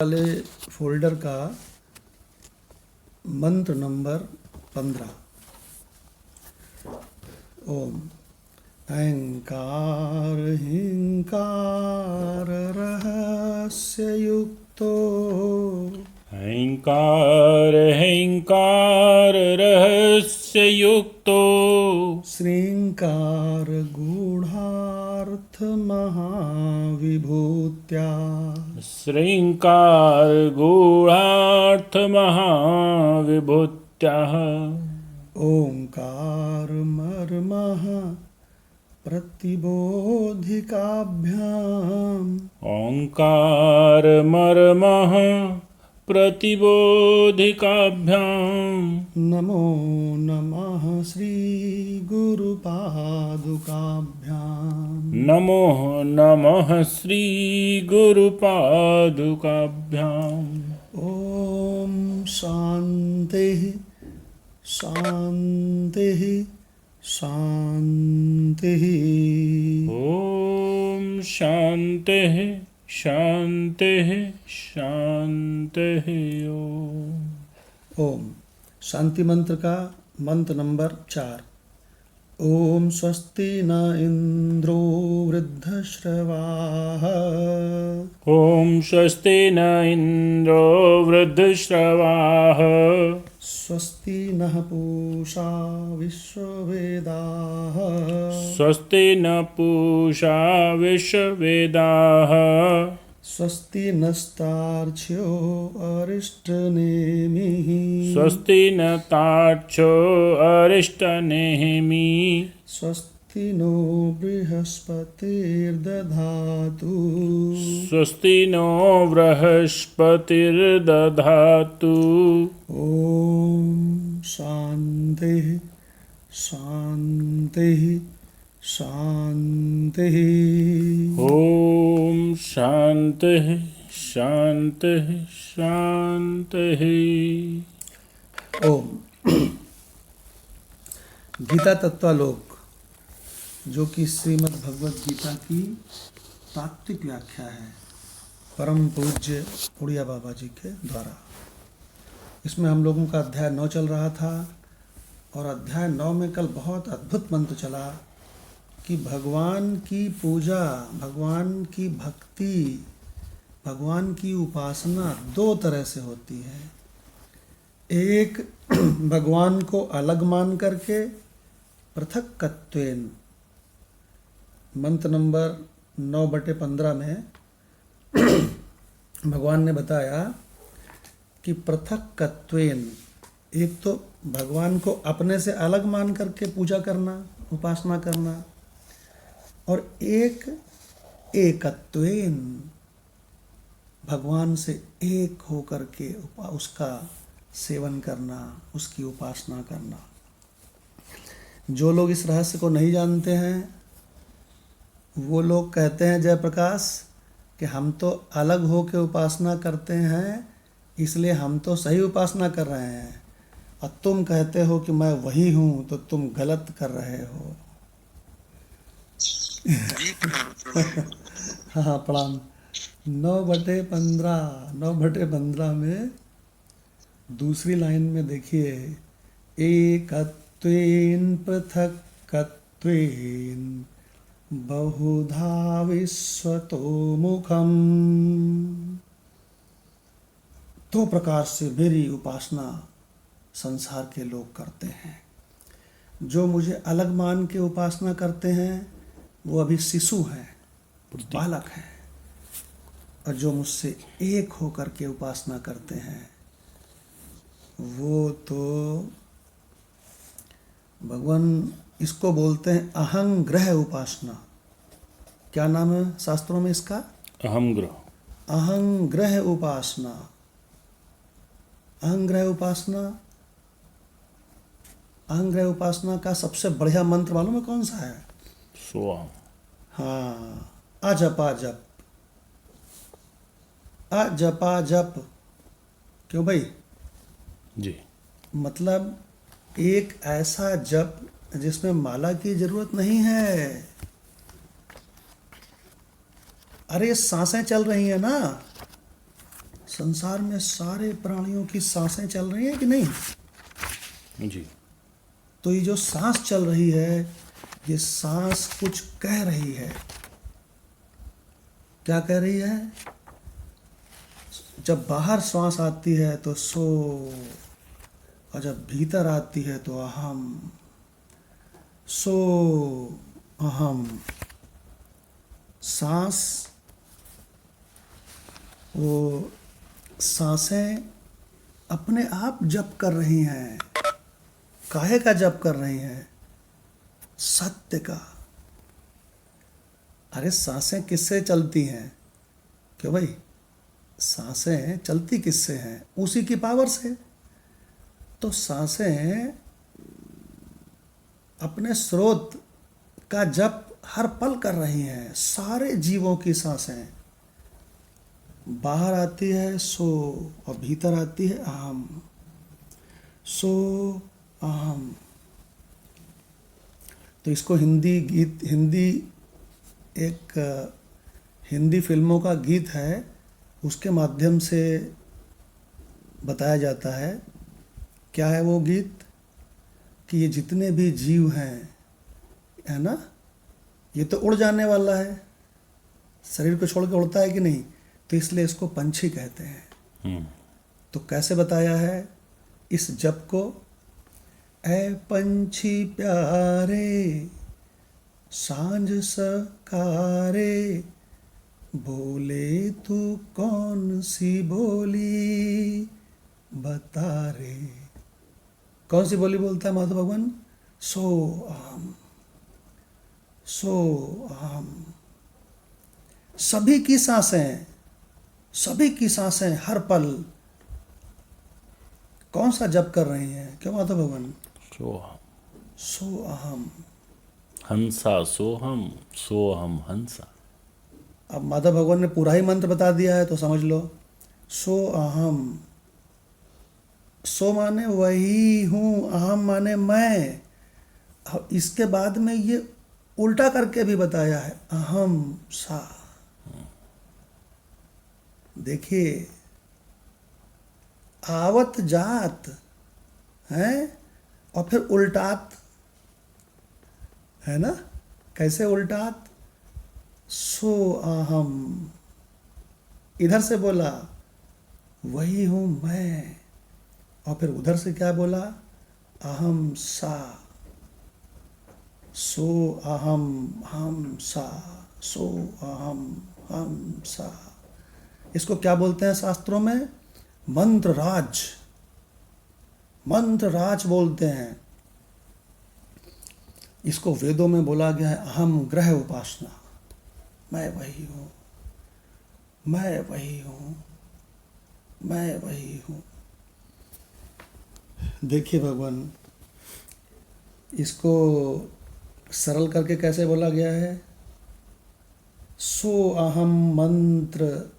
वाले फोल्डर का मंत्र नंबर 15। ओम अहंकार हिंकार रहस्य युक्तो अहंकार अहंकार रहस्य युक्तो श्रृंकार गूढ़ार्थ महाविभूत्या श्रृंकार गूढ़ार्थ महाविभूत्याः ओंकार मर्मः प्रतिबोधिकाभ्याम ओंकार मर्मः प्रतिबोधिकाभ्याम नमो नमः श्री गुरुपादुकाभ्याम नमो नमः श्री गुरुपादुकाभ्याम। ओम शांति शांति शांति। ओम शांति शांति शांति। ओम शांति मंत्र का मंत्र नंबर 4। ओम स्वस्ति न इंद्रो वृद्धश्रवाः ओम स्वस्ति न इंद्रो वृद्धश्रवाः स्वस्ति नः पूषा विश्ववेदाः स्वस्ति न पूषा विश्ववेदाः स्वस्ति नस्तार्क्ष्यो अरिष्टनेमिः स्वस्ति न तार्क्ष्यो अरिष्टनेमिः स्वस्ति नो बृहस्पतिर्दधातु स्वस्ति नो बृहस्पतिर्दधातु। ओम शांति शांति शांति। ओम शांति शांति शांति। ओम गीता तत्वालोक, जो कि श्रीमद् भगवद गीता की तात्विक व्याख्या है परम पूज्य उड़िया बाबा जी के द्वारा। इसमें हम लोगों का अध्याय 9 चल रहा था और अध्याय 9 में कल बहुत अद्भुत मंत्र चला कि भगवान की पूजा, भगवान की भक्ति, भगवान की उपासना 2 तरह से होती है। एक भगवान को अलग मान करके पृथक्कत्वेन, मंत्र नंबर 9/15 में भगवान ने बताया कि पृथक्कत्वेन, एक तो भगवान को अपने से अलग मान करके पूजा करना, उपासना करना, और एक एकत्वेन, भगवान से एक हो करके उसका सेवन करना, उसकी उपासना करना। जो लोग इस रहस्य को नहीं जानते हैं वो लोग कहते हैं जयप्रकाश कि हम तो अलग हो के उपासना करते हैं, इसलिए हम तो सही उपासना कर रहे हैं, और तुम कहते हो कि मैं वही हूँ, तो तुम गलत कर रहे हो। हाँ प्रणाम। 9/15 में दूसरी लाइन में देखिए, एकत्वेन पृथक्कत्वेन बहुधा विश्वतो मुखम। 2 प्रकार से मेरी उपासना संसार के लोग करते हैं। जो मुझे अलग मान के उपासना करते हैं वो अभी शिशु हैं, बालक हैं, और जो मुझसे एक होकर के उपासना करते हैं वो तो भगवान, इसको बोलते हैं अहंग्रह उपासना। क्या नाम है शास्त्रों में इसका? अहंग्रह। अहंग्रह उपासना। अहंग्रह उपासना, अहंग्रह उपासना का सबसे बढ़िया मंत्र मालूम है कौन सा है? स्वाम। हाँ, अजपा जप। अजपा जप। क्यों भाई? जी। मतलब एक ऐसा जप जिसमें माला की जरूरत नहीं है। अरे सांसें चल रही हैं ना, संसार में सारे प्राणियों की सांसें चल रही हैं कि नहीं? जी। तो ये जो सांस चल रही है, ये सांस कुछ कह रही है। क्या कह रही है? जब बाहर श्वास आती है तो सो, और जब भीतर आती है तो अहम, सो अहम। सांस, वो सांसें अपने आप जप कर रही हैं। काहे का जप कर रही हैं? सत्य का। अरे सांसें किससे चलती हैं? क्यों भाई, सांसें चलती किससे हैं? उसी की पावर से। तो सांसें अपने स्रोत का जप हर पल कर रही हैं। सारे जीवों की सांसें, बाहर आती है सो, और भीतर आती है अहम, सो अहम। तो इसको हिंदी गीत, एक हिंदी फिल्मों का गीत है, उसके माध्यम से बताया जाता है। क्या है वो गीत? कि ये जितने भी जीव हैं, है ना, ये तो उड़ जाने वाला है, शरीर को छोड़ के उड़ता है कि नहीं? तो इसलिए इसको पंछी कहते हैं। तो कैसे बताया है इस जप को? ऐ पंछी प्यारे, सांझ सकारे, बोले तू कौन सी बोली बता रे। कौन सी बोली बोलता है माधव भगवान? सो अहम, सो अहम। सभी की सांसें, सभी की सांसें हर पल कौन सा जप कर रही हैं? क्यों माधव भगवान? सोहम। सो अहम। हंसा सोहम, सोहम हंसा। अब माधव भगवान ने पूरा ही मंत्र बता दिया है, तो समझ लो। सो अहम, सो माने वही हूँ, अहम माने मैं। अब इसके बाद में ये उल्टा करके भी बताया है, अहम सा। देखिए, आवत जात है और फिर उल्टात, है ना? कैसे उल्टात? सो अहम, इधर से बोला वही हूँ मैं, और फिर उधर से क्या बोला? अहम सा। सो अहम हम सा, सो अहम हम सा। इसको क्या बोलते हैं शास्त्रों में? मंत्र राज, मंत्र राज बोलते हैं। इसको वेदों में बोला गया है अहम ग्रह उपासना। मैं वही हूँ, मैं वही हूँ, मैं वही हूँ। देखिए भगवान, इसको सरल करके कैसे बोला गया है? सो अहम मंत्र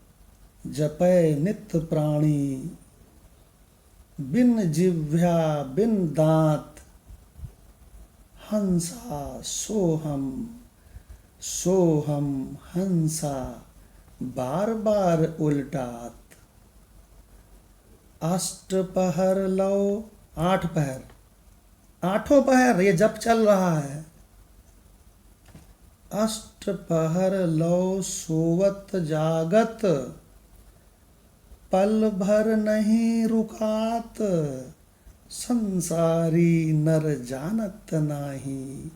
जपै नित्य प्राणी, बिन जिह्वा बिन दांत, हंसा सोहम, सोहम हंसा, बार बार उल्टात। अष्ट पहर लो, 8 पहर, 8 पहर ये जप चल रहा है। अष्ट पहर लो सोवत जागत, पल भर नहीं रुकात, संसारी नर जानत नाही,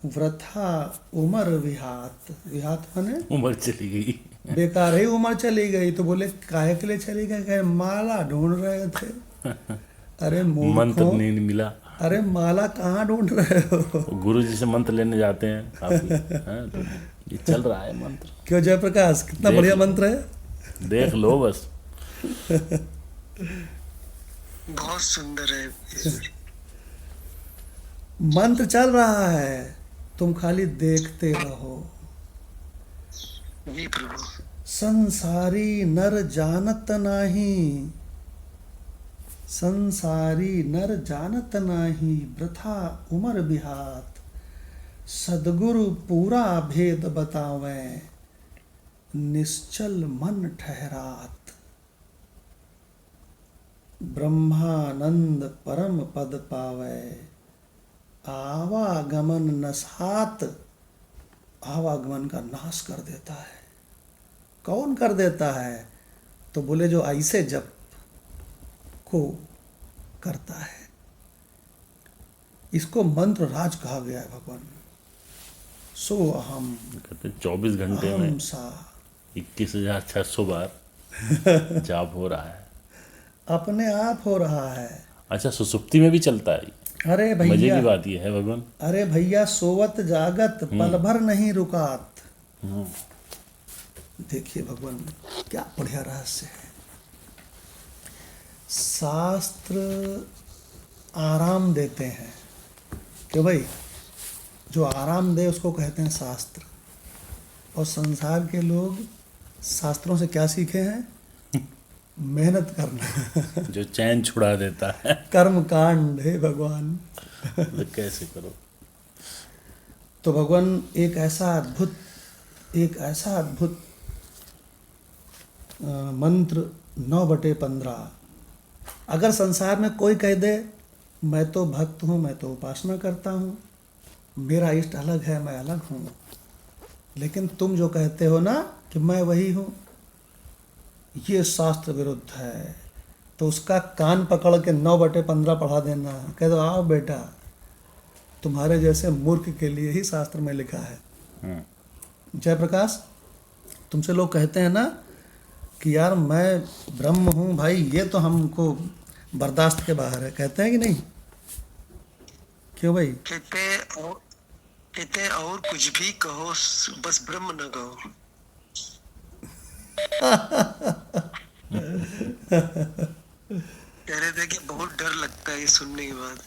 वृथा उमर विहात। विहात माने उम्र चली गई। बेकार ही उम्र चली गई। तो बोले काहे के लिए चली गई? कहे माला ढूंढ रहे थे। अरे मंत्र मूर्खों, नहीं मिला। अरे माला कहाँ ढूंढ रहे हो? गुरु जी से मंत्र लेने जाते हैं काफी। हाँ, तो ये चल रहा है मंत्र। क्यों जयप्रकाश, कितना देख बढ़िया लो। मंत्र है। देख लो बस। बहुत सुंदर है। मंत्र चल रहा है, तुम खाली देखते रहो। जी प्रभु। संसारी नर जानत नाही, संसारी नर जानत नाही, वृथा उमर बिहात, सदगुरु पूरा भेद बतावें, निश्चल मन ठहरात। ब्रह्मानंद परम पद पावै, आवागमन नसात, आवागमन का नाश कर देता है। कौन कर देता है? तो बोले जो ऐसे जप को करता है। इसको मंत्र राज कहा गया है भगवान। सो अहम कहते 24 घंटे में अहम सा 21,600 बार जाप हो रहा है। अपने आप हो रहा है। अच्छा, सुसुप्ति में भी चलता है ये? अरे मजे भैया, की बात ये है भगवान। अरे भैया, सोवत जागत पल भर नहीं रुकात। देखिए भगवान, क्या बढ़िया रहस्य है। शास्त्र आराम देते हैं कि भाई जो आराम दे उसको कहते हैं शास्त्र। और संसार के लोग शास्त्रों से क्या सीखे हैं? मेहनत करना। जो चैन छुड़ा देता है। कर्म कांड है भगवान। तो कैसे करो? तो भगवान एक ऐसा अद्भुत मंत्र 9/15, अगर संसार में कोई कह दे मैं तो भक्त हूँ, मैं तो उपासना करता हूँ, मेरा इष्ट अलग है, मैं अलग हूँ, लेकिन तुम जो कहते हो ना कि मैं वही हूँ, ये शास्त्र विरुद्ध है, तो उसका कान पकड़ के 9/15 पढ़ा देना। कह दो आओ बेटा, तुम्हारे जैसे मूर्ख के लिए ही शास्त्र में लिखा है। जयप्रकाश, तुमसे लोग कहते हैं ना कि यार मैं ब्रह्म हूँ, भाई ये तो हमको बर्दाश्त के बाहर है, कहते हैं कि नहीं? क्यों भाई? कहते और कुछ भी कहो, बस ब्रह्म न कहो। कह रहे थे कि बहुत डर लगता है ये सुनने के बाद।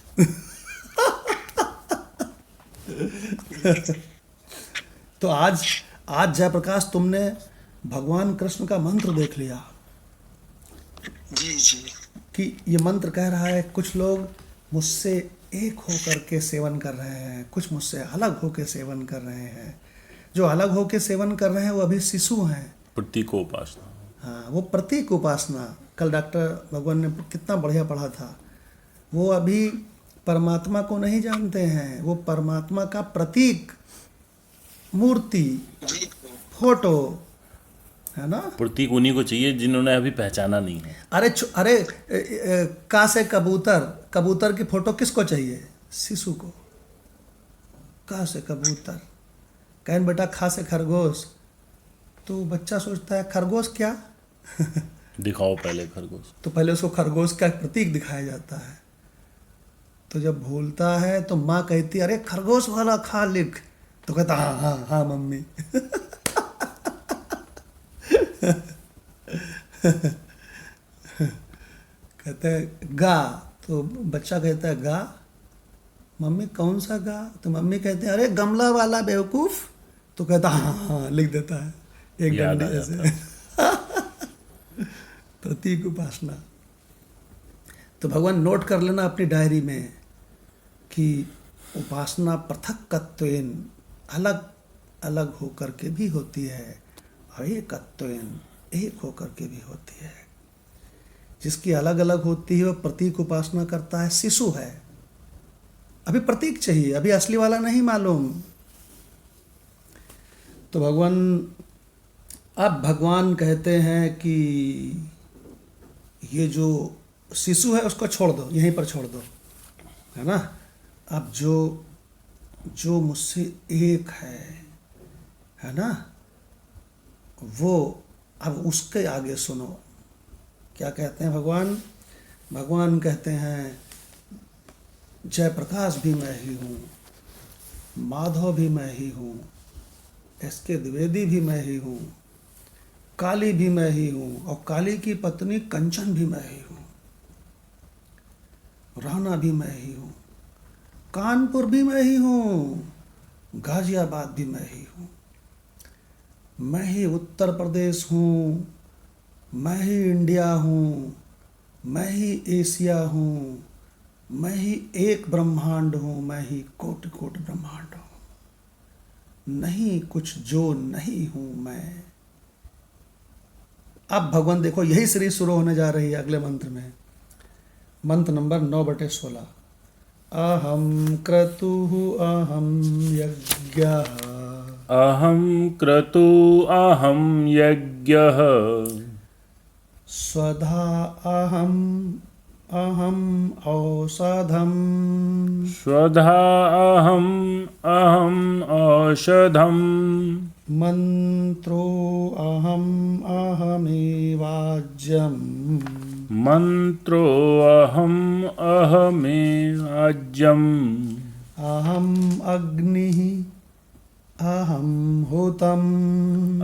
तो आज जयप्रकाश तुमने भगवान कृष्ण का मंत्र देख लिया जी जी। कि ये मंत्र कह रहा है कुछ लोग मुझसे एक होकर के सेवन कर रहे हैं, कुछ मुझसे अलग होकर सेवन कर रहे हैं। जो अलग होकर सेवन कर रहे हैं वो अभी शिशु हैं। प्रतीक उपासना। हाँ, वो प्रतीक उपासना। कल डॉक्टर भगवान ने कितना बढ़िया पढ़ा था। वो अभी परमात्मा को नहीं जानते हैं, वो परमात्मा का प्रतीक, मूर्ति, फोटो है ना। प्रतीक उन्हीं को चाहिए जिन्होंने अभी पहचाना नहीं है। अरे का से कबूतर की फोटो किसको चाहिए? शिशु को। का से कबूतर, कहन बेटा खा से खरगोश, तो बच्चा सोचता है खरगोश क्या? दिखाओ पहले खरगोश। तो पहले उसको खरगोश का प्रतीक दिखाया जाता है। तो जब भूलता है तो माँ कहती है अरे खरगोश वाला खा लिख, तो कहता हाँ हाँ हाँ मम्मी। कहते हैं गा, तो बच्चा कहता है गा, मम्मी कौन सा गा? तो मम्मी कहते हैं अरे गमला वाला बेवकूफ, तो कहता हाँ हाँ लिख देता है एक याद आ डंडे जाता है। से। प्रतीक उपासना। तो भगवान नोट कर लेना अपनी डायरी में कि उपासना पृथक्कत्वेन, अलग अलग होकर के भी होती है, और एकत्वेन, एक होकर के भी होती है। जिसकी अलग अलग होती है वह प्रतीक उपासना करता है, शिशु है, अभी प्रतीक चाहिए, अभी असली वाला नहीं मालूम। तो भगवान कहते हैं कि ये जो शिशु है उसको छोड़ दो, यहीं पर छोड़ दो, है ना। अब जो मुझसे एक है ना, वो अब उसके आगे सुनो क्या कहते हैं भगवान। भगवान कहते हैं जयप्रकाश भी मैं ही हूँ, माधव भी मैं ही हूँ, एसके द्विवेदी भी मैं ही हूँ, काली भी मैं ही हूँ, और काली की पत्नी कंचन भी मैं ही हूँ, राणा भी मैं ही हूँ, कानपुर भी मैं ही हूँ, गाजियाबाद भी मैं ही हूँ, मैं ही उत्तर प्रदेश हूँ, मैं ही इंडिया हूँ, मैं ही एशिया हूँ, मैं ही एक ब्रह्मांड हूँ, मैं ही कोटि कोटि ब्रह्मांड हूँ, नहीं कुछ जो नहीं हूँ मैं। अब भगवान देखो यही सीरीज शुरू होने जा रही है अगले मंत्र में। मंत्र नंबर 9/16। अहम क्रतुः अहम यज्ञः अहं क्रतु अहं यज्ञः स्वधा अहम अहम औषधम स्वधा अहं औषधम् मंत्रो अहम अहमेवाज्यम मन्त्रो अहमेवाज्यम् अहम अग्निः अहम होतम।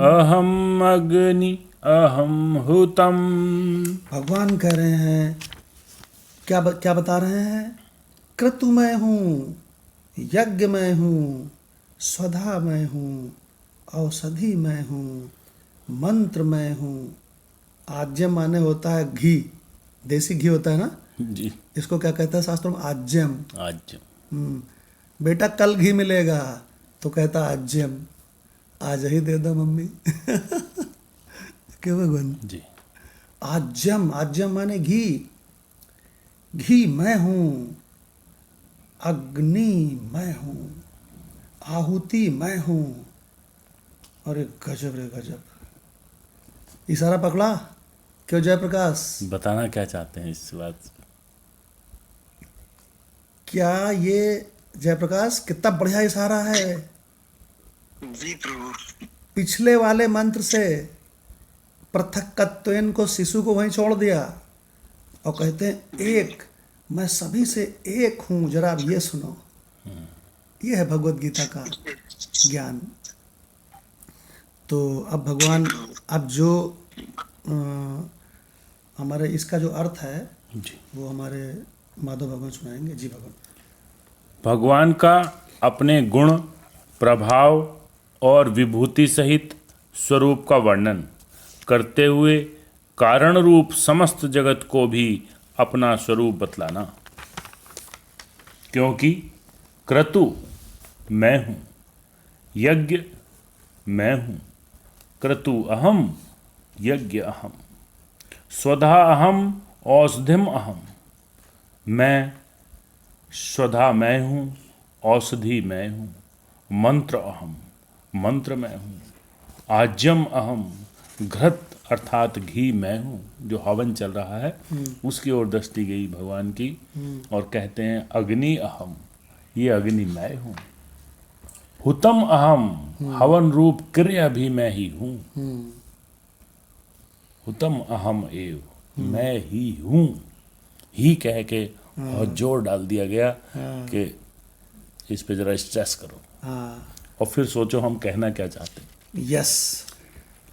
अहम् अग्नि अहं हुतम्। भगवान कह रहे हैं, क्या बता रहे हैं? क्रतु मैं हूँ, यज्ञ मैं हूँ, स्वधा मैं हूँ, औषधि मैं हूँ, मंत्र मैं हूँ। आज्यम माने होता है घी, देसी घी होता है ना, जी इसको क्या कहता है शास्त्रों में? आज्यम। आज बेटा कल घी मिलेगा तो कहता आज्यम, आज ही दे दो मम्मी। क्यों भगवान? जी आज्यम, आज्यम माने घी, घी मैं हूँ, अग्नि मैं हूँ, आहुति मैं हूँ। अरे गजब रे गजब, इशारा पकड़ा क्यों जयप्रकाश? बताना क्या चाहते हैं इस बात से? क्या ये जयप्रकाश कितना बढ़िया इशारा है। जी प्रभु। पिछले वाले मंत्र से पृथक्कत्वेन को शिशु को वहीं छोड़ दिया और कहते हैं एक, मैं सभी से एक हूँ। जरा अब ये सुनो, ये है भगवत गीता का ज्ञान। तो अब भगवान, अब जो हमारे इसका जो अर्थ है जी वो हमारे माधव भगवान सुनाएंगे। जी भगवान। भगवान का अपने गुण, प्रभाव और विभूति सहित स्वरूप का वर्णन करते हुए कारण रूप समस्त जगत को भी अपना स्वरूप बतलाना। क्योंकि क्रतु मैं हूँ, यज्ञ मैं हूँ, क्रतु अहम यज्ञ अहम, स्वधा अहम औषधिम अहम। मैं स्वधा मैं हूँ, औषधि मैं हूँ, मंत्र अहम मंत्र मैं हूँ, आज्यम अहम घृत अर्थात घी मैं हूँ। जो हवन चल रहा है उसकी ओर दृष्टि गई भगवान की, और कहते हैं अग्नि अहम, ये अग्नि मैं हूँ। हुतम अहम, हवन रूप क्रिया भी मैं ही हूँ। हुतम अहम एव, मैं ही हूँ। ही कह के बहुत जोर डाल दिया गया कि इस पे जरा स्ट्रेस करो हाँ, और फिर सोचो हम कहना क्या चाहते हैं। यस।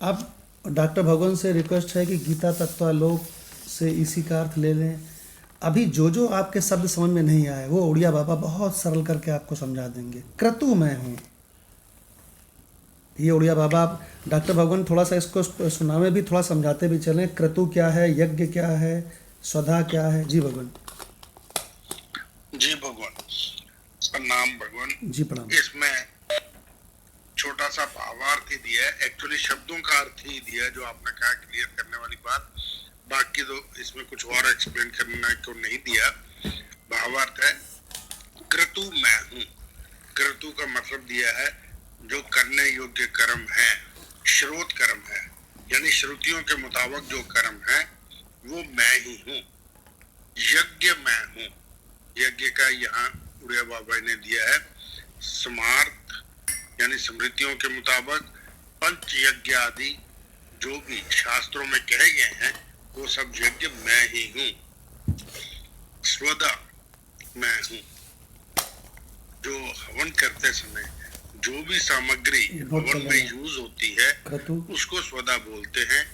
अब डॉक्टर भगवान से रिक्वेस्ट है कि गीता तत्वालोक से इसी का अर्थ ले लें। अभी जो जो आपके शब्द समझ में नहीं आए वो उड़िया बाबा बहुत सरल करके आपको समझा देंगे। क्रतु मैं हूँ, ये उड़िया बाबा आप डॉक्टर भगवान थोड़ा सा इसको सुनावे भी, थोड़ा समझाते भी चलें। क्रतु क्या है, यज्ञ क्या है, स्वधा क्या है? जी भगवान। जी भगवान, प्रणाम भगवान। जी प्रणाम। इसमें छोटा सा भावार्थ ही दिया है, एक्चुअली शब्दों का अर्थ ही दिया है जो आपने कहा, क्लियर करने वाली बात। बाकी तो इसमें कुछ और एक्सप्लेन करने को नहीं दिया। भावार्थ है क्रतु मैं हूँ। क्रतु का मतलब दिया है जो करने योग्य कर्म है, श्रोत कर्म है, यानी श्रुतियों के मुताबिक जो कर्म है वो मैं ही हूँ। यज्ञ मैं हूँ, यज्ञ का यहाँ उड़िया बाबा ने दिया है स्मार्थ, यानी स्मृतियों के मुताबिक पंच यज्ञ आदि जो भी शास्त्रों में कहे गए हैं वो सब यज्ञ मैं ही हूँ। स्वदा मैं हूँ, जो हवन करते समय जो भी सामग्री हवन में यूज होती है उसको स्वदा बोलते हैं।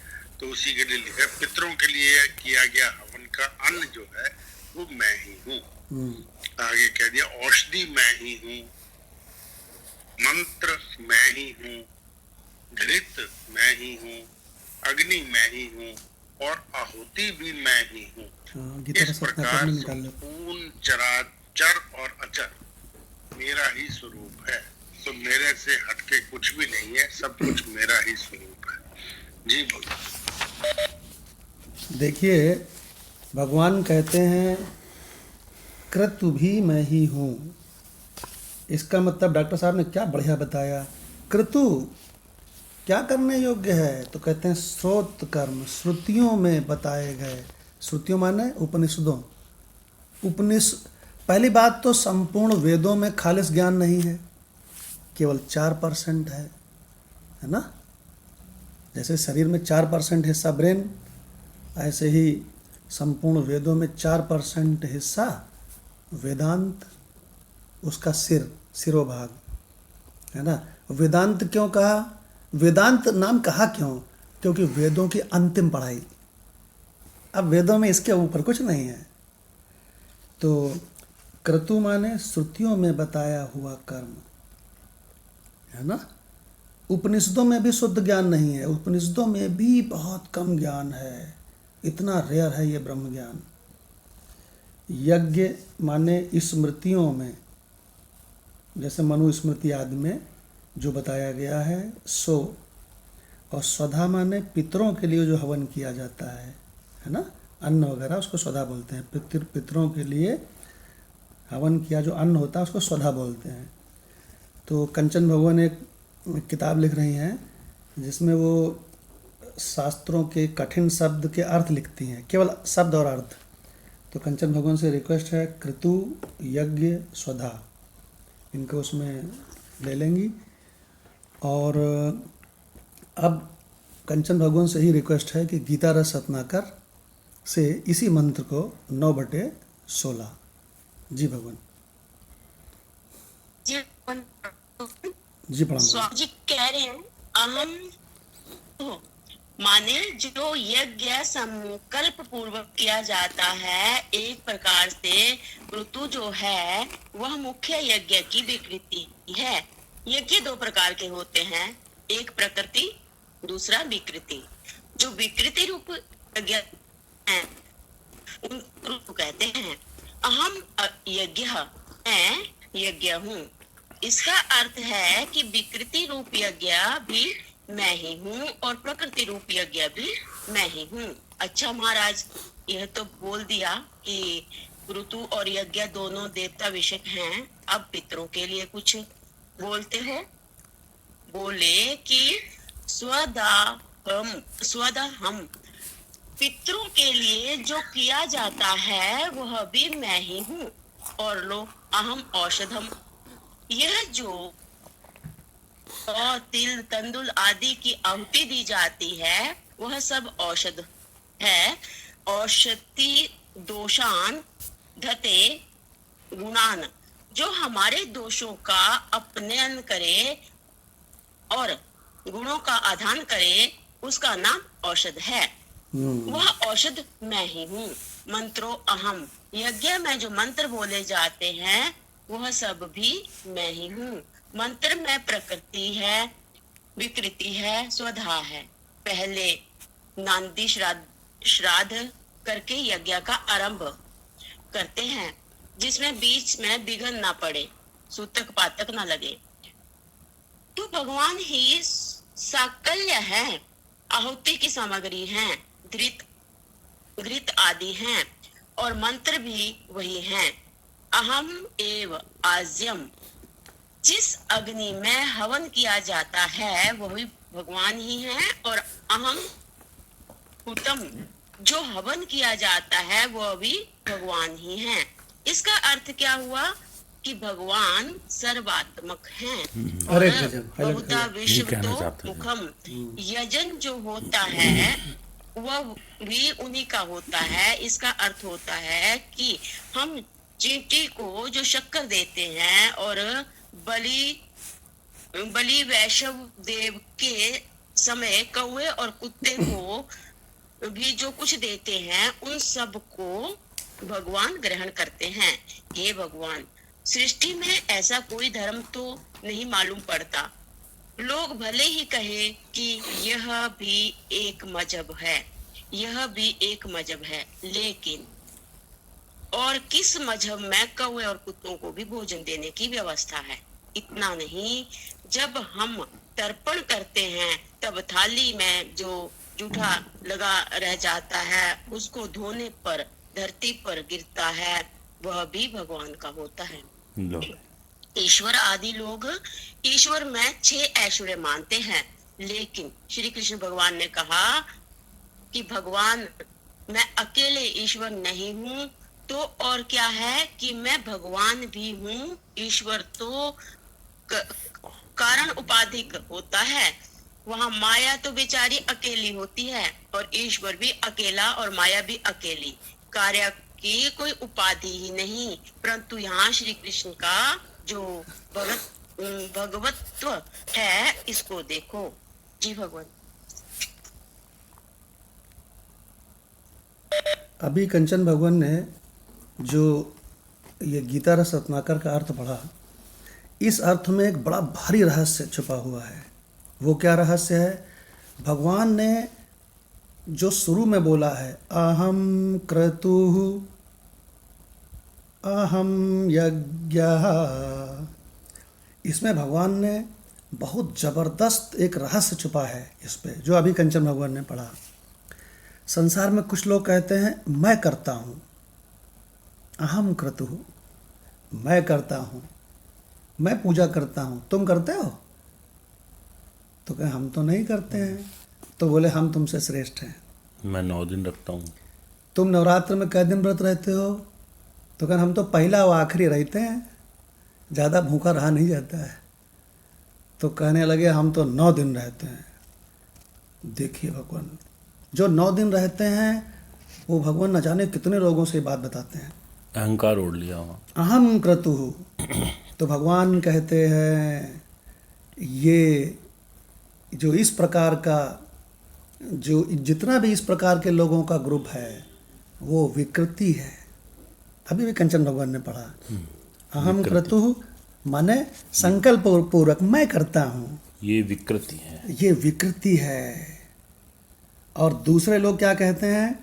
तो उसी के लिए लिखा, पितरों के लिए किया गया हवन का अन्न जो है वो मैं ही हूँ। आगे कह दिया औषधि मैं ही हूँ, मंत्र मैं ही हूँ, घृत मैं ही हूँ, अग्नि मैं ही हूँ और आहुति भी मैं ही हूँ। इस प्रकार संपूर्ण चराचर और अचर मेरा ही स्वरूप है। तो मेरे से हटके कुछ भी नहीं है, सब कुछ मेरा ही स्वरूप है। जी भगवान। देखिए भगवान कहते हैं क्रतु भी मैं ही हूँ। इसका मतलब डॉक्टर साहब ने क्या बढ़िया बताया। क्रतु क्या करने योग्य है, तो कहते हैं स्रोत कर्म, श्रुतियों में बताए गए। श्रुतियों माने उपनिषदों। पहली बात तो संपूर्ण वेदों में खालिस ज्ञान नहीं है, केवल 4% है ना। जैसे शरीर में 4% हिस्सा ब्रेन, ऐसे ही संपूर्ण वेदों में 4% हिस्सा वेदांत, उसका सिरोभाग है ना। वेदांत क्यों कहा, वेदांत नाम कहा क्यों, क्योंकि वेदों की अंतिम पढ़ाई। अब वेदों में इसके ऊपर कुछ नहीं है। तो क्रतु माने श्रुतियों में बताया हुआ कर्म, है ना। उपनिषदों में भी शुद्ध ज्ञान नहीं है, उपनिषदों में भी बहुत कम ज्ञान है, इतना रेयर है ये ब्रह्म ज्ञान। यज्ञ माने स्मृतियों में, जैसे मनु स्मृति आदि में जो बताया गया है सो। और स्वधा माने पितरों के लिए जो हवन किया जाता है ना, अन्न वगैरह, उसको स्वधा बोलते हैं। पितरों के लिए हवन किया जो अन्न होता है उसको स्वधा बोलते हैं। तो कंचन भगवान एक किताब लिख रही हैं जिसमें वो शास्त्रों के कठिन शब्द के अर्थ लिखती हैं, केवल शब्द और अर्थ। तो कंचन भगवान से रिक्वेस्ट है क्रतु, यज्ञ, स्वधा, इनको उसमें ले लेंगी। और अब कंचन भगवान से ही रिक्वेस्ट है कि गीता रस रत्नाकर से इसी मंत्र को 9/16। जी भगवान जी, प्रणाम। स्वामी जी कह रहे हैं अहम तो माने जो यज्ञ संकल्प पूर्वक किया जाता है, एक प्रकार से ऋतु जो है वह मुख्य यज्ञ की विकृति है। यज्ञ 2 प्रकार के होते हैं, एक प्रकृति, दूसरा विकृति। जो विकृति रूप यज्ञ है उनको कहते हैं अहम यज्ञ, मैं यज्ञ हूँ। इसका अर्थ है कि विकृति रूप यज्ञ भी मैं ही हूँ और प्रकृति रूप यज्ञ भी मैं ही हूँ। अच्छा महाराज, यह तो बोल दिया कि ऋतु और यज्ञ दोनों देवता विषयक हैं, अब पितरों के लिए कुछ बोलते हो। बोले कि स्वदाहम, पितरों के लिए जो किया जाता है वह भी मैं ही हूँ। और लो अहम औषधम, यह जो और तिल तंदुल आदि की आहुति दी जाती है वह सब औषध है। औषधि दोषान धते गुणान, जो हमारे दोषों का अपनयन करे और गुणों का आधान करे, उसका नाम औषध है। वह औषध मैं ही हूँ। मंत्रो अहम, यज्ञ में जो मंत्र बोले जाते हैं वह सब भी मैं ही हूँ। मंत्र में प्रकृति है, विकृति है, स्वधा है। पहले नांदी श्राद्ध करके यज्ञ का आरंभ करते हैं, जिसमें बीच में विघ्न ना पड़े, सूतक पातक ना लगे। तो भगवान ही साकल्य है, आहुति की सामग्री है, घृत आदि हैं और मंत्र भी वही हैं। अहम एव आज्यम, जिस अग्नि में हवन किया जाता है वही भगवान ही है। और अहम हुतम, जो हवन किया जाता है वह भी भगवान ही है। इसका अर्थ क्या हुआ कि भगवान सर्वात्मक हैं। अरे गजब, बहुता विश्व तो मुखम, यजन जो होता है वह भी उन्हीं का होता है। इसका अर्थ होता है कि हम चींटी को जो शक्कर देते हैं और बलि वैष्णव देव के समय कौवे और कुत्ते को भी जो कुछ देते हैं उन सब को भगवान ग्रहण करते हैं। हे भगवान, सृष्टि में ऐसा कोई धर्म तो नहीं मालूम पड़ता। लोग भले ही कहे कि यह भी एक मजहब है, यह भी एक मजहब है, लेकिन और किस मजहब में कौवे और कुत्तों को भी भोजन देने की व्यवस्था है। इतना नहीं, जब हम तर्पण करते हैं तब थाली में जो जूठा लगा रह जाता है उसको धोने पर धरती पर गिरता है वह भी भगवान का होता है। लो ईश्वर आदि लोग ईश्वर में 6 ऐश्वर्य मानते हैं, लेकिन श्री कृष्ण भगवान ने कहा कि भगवान मैं अकेले ईश्वर नहीं हूँ, तो और क्या है कि मैं भगवान भी हूँ। ईश्वर तो कारण उपाधिक होता है, वहाँ माया तो बेचारी अकेली होती है और ईश्वर भी अकेला और माया भी अकेली। कार्य की कोई उपाधि ही नहीं, परंतु यहाँ श्री कृष्ण का जो भगवत्व है इसको देखो। जी भगवान। अभी कंचन भगवान ने जो ये गीता रस रत्नाकर का अर्थ पढ़ा, इस अर्थ में एक बड़ा भारी रहस्य छुपा हुआ है। वो क्या रहस्य है? भगवान ने जो शुरू में बोला है अहम क्रतुः अहम यज्ञः, इसमें भगवान ने बहुत ज़बरदस्त एक रहस्य छुपा है इस पे, जो अभी कंचन भगवान ने पढ़ा। संसार में कुछ लोग कहते हैं मैं करता हूँ, अहम क्रतुः, मैं करता हूँ, मैं पूजा करता हूँ, तुम करते हो? तो कहे हम तो नहीं करते हैं। तो बोले हम तुमसे श्रेष्ठ हैं। मैं 9 दिन रखता हूँ। तुम नवरात्र में कै दिन व्रत रहते हो? तो कहे हम तो पहला व आखिरी रहते हैं, ज़्यादा भूखा रहा नहीं जाता है। तो कहने लगे हम तो 9 दिन रहते हैं। देखिए भगवान, जो 9 दिन रहते हैं वो भगवान न जाने कितने लोगों से बात बताते हैं। अहंकार ओढ़ लिया वहाँ। अहम क्रतुः, तो भगवान कहते हैं ये जो इस प्रकार का जो जितना भी इस प्रकार के लोगों का ग्रुप है वो विकृति है। अभी भी कंचन भगवान ने पढ़ा अहम क्रतुः माने संकल्प पूर्वक मैं करता हूँ, ये विकृति है, ये विकृति है। और दूसरे लोग क्या कहते हैं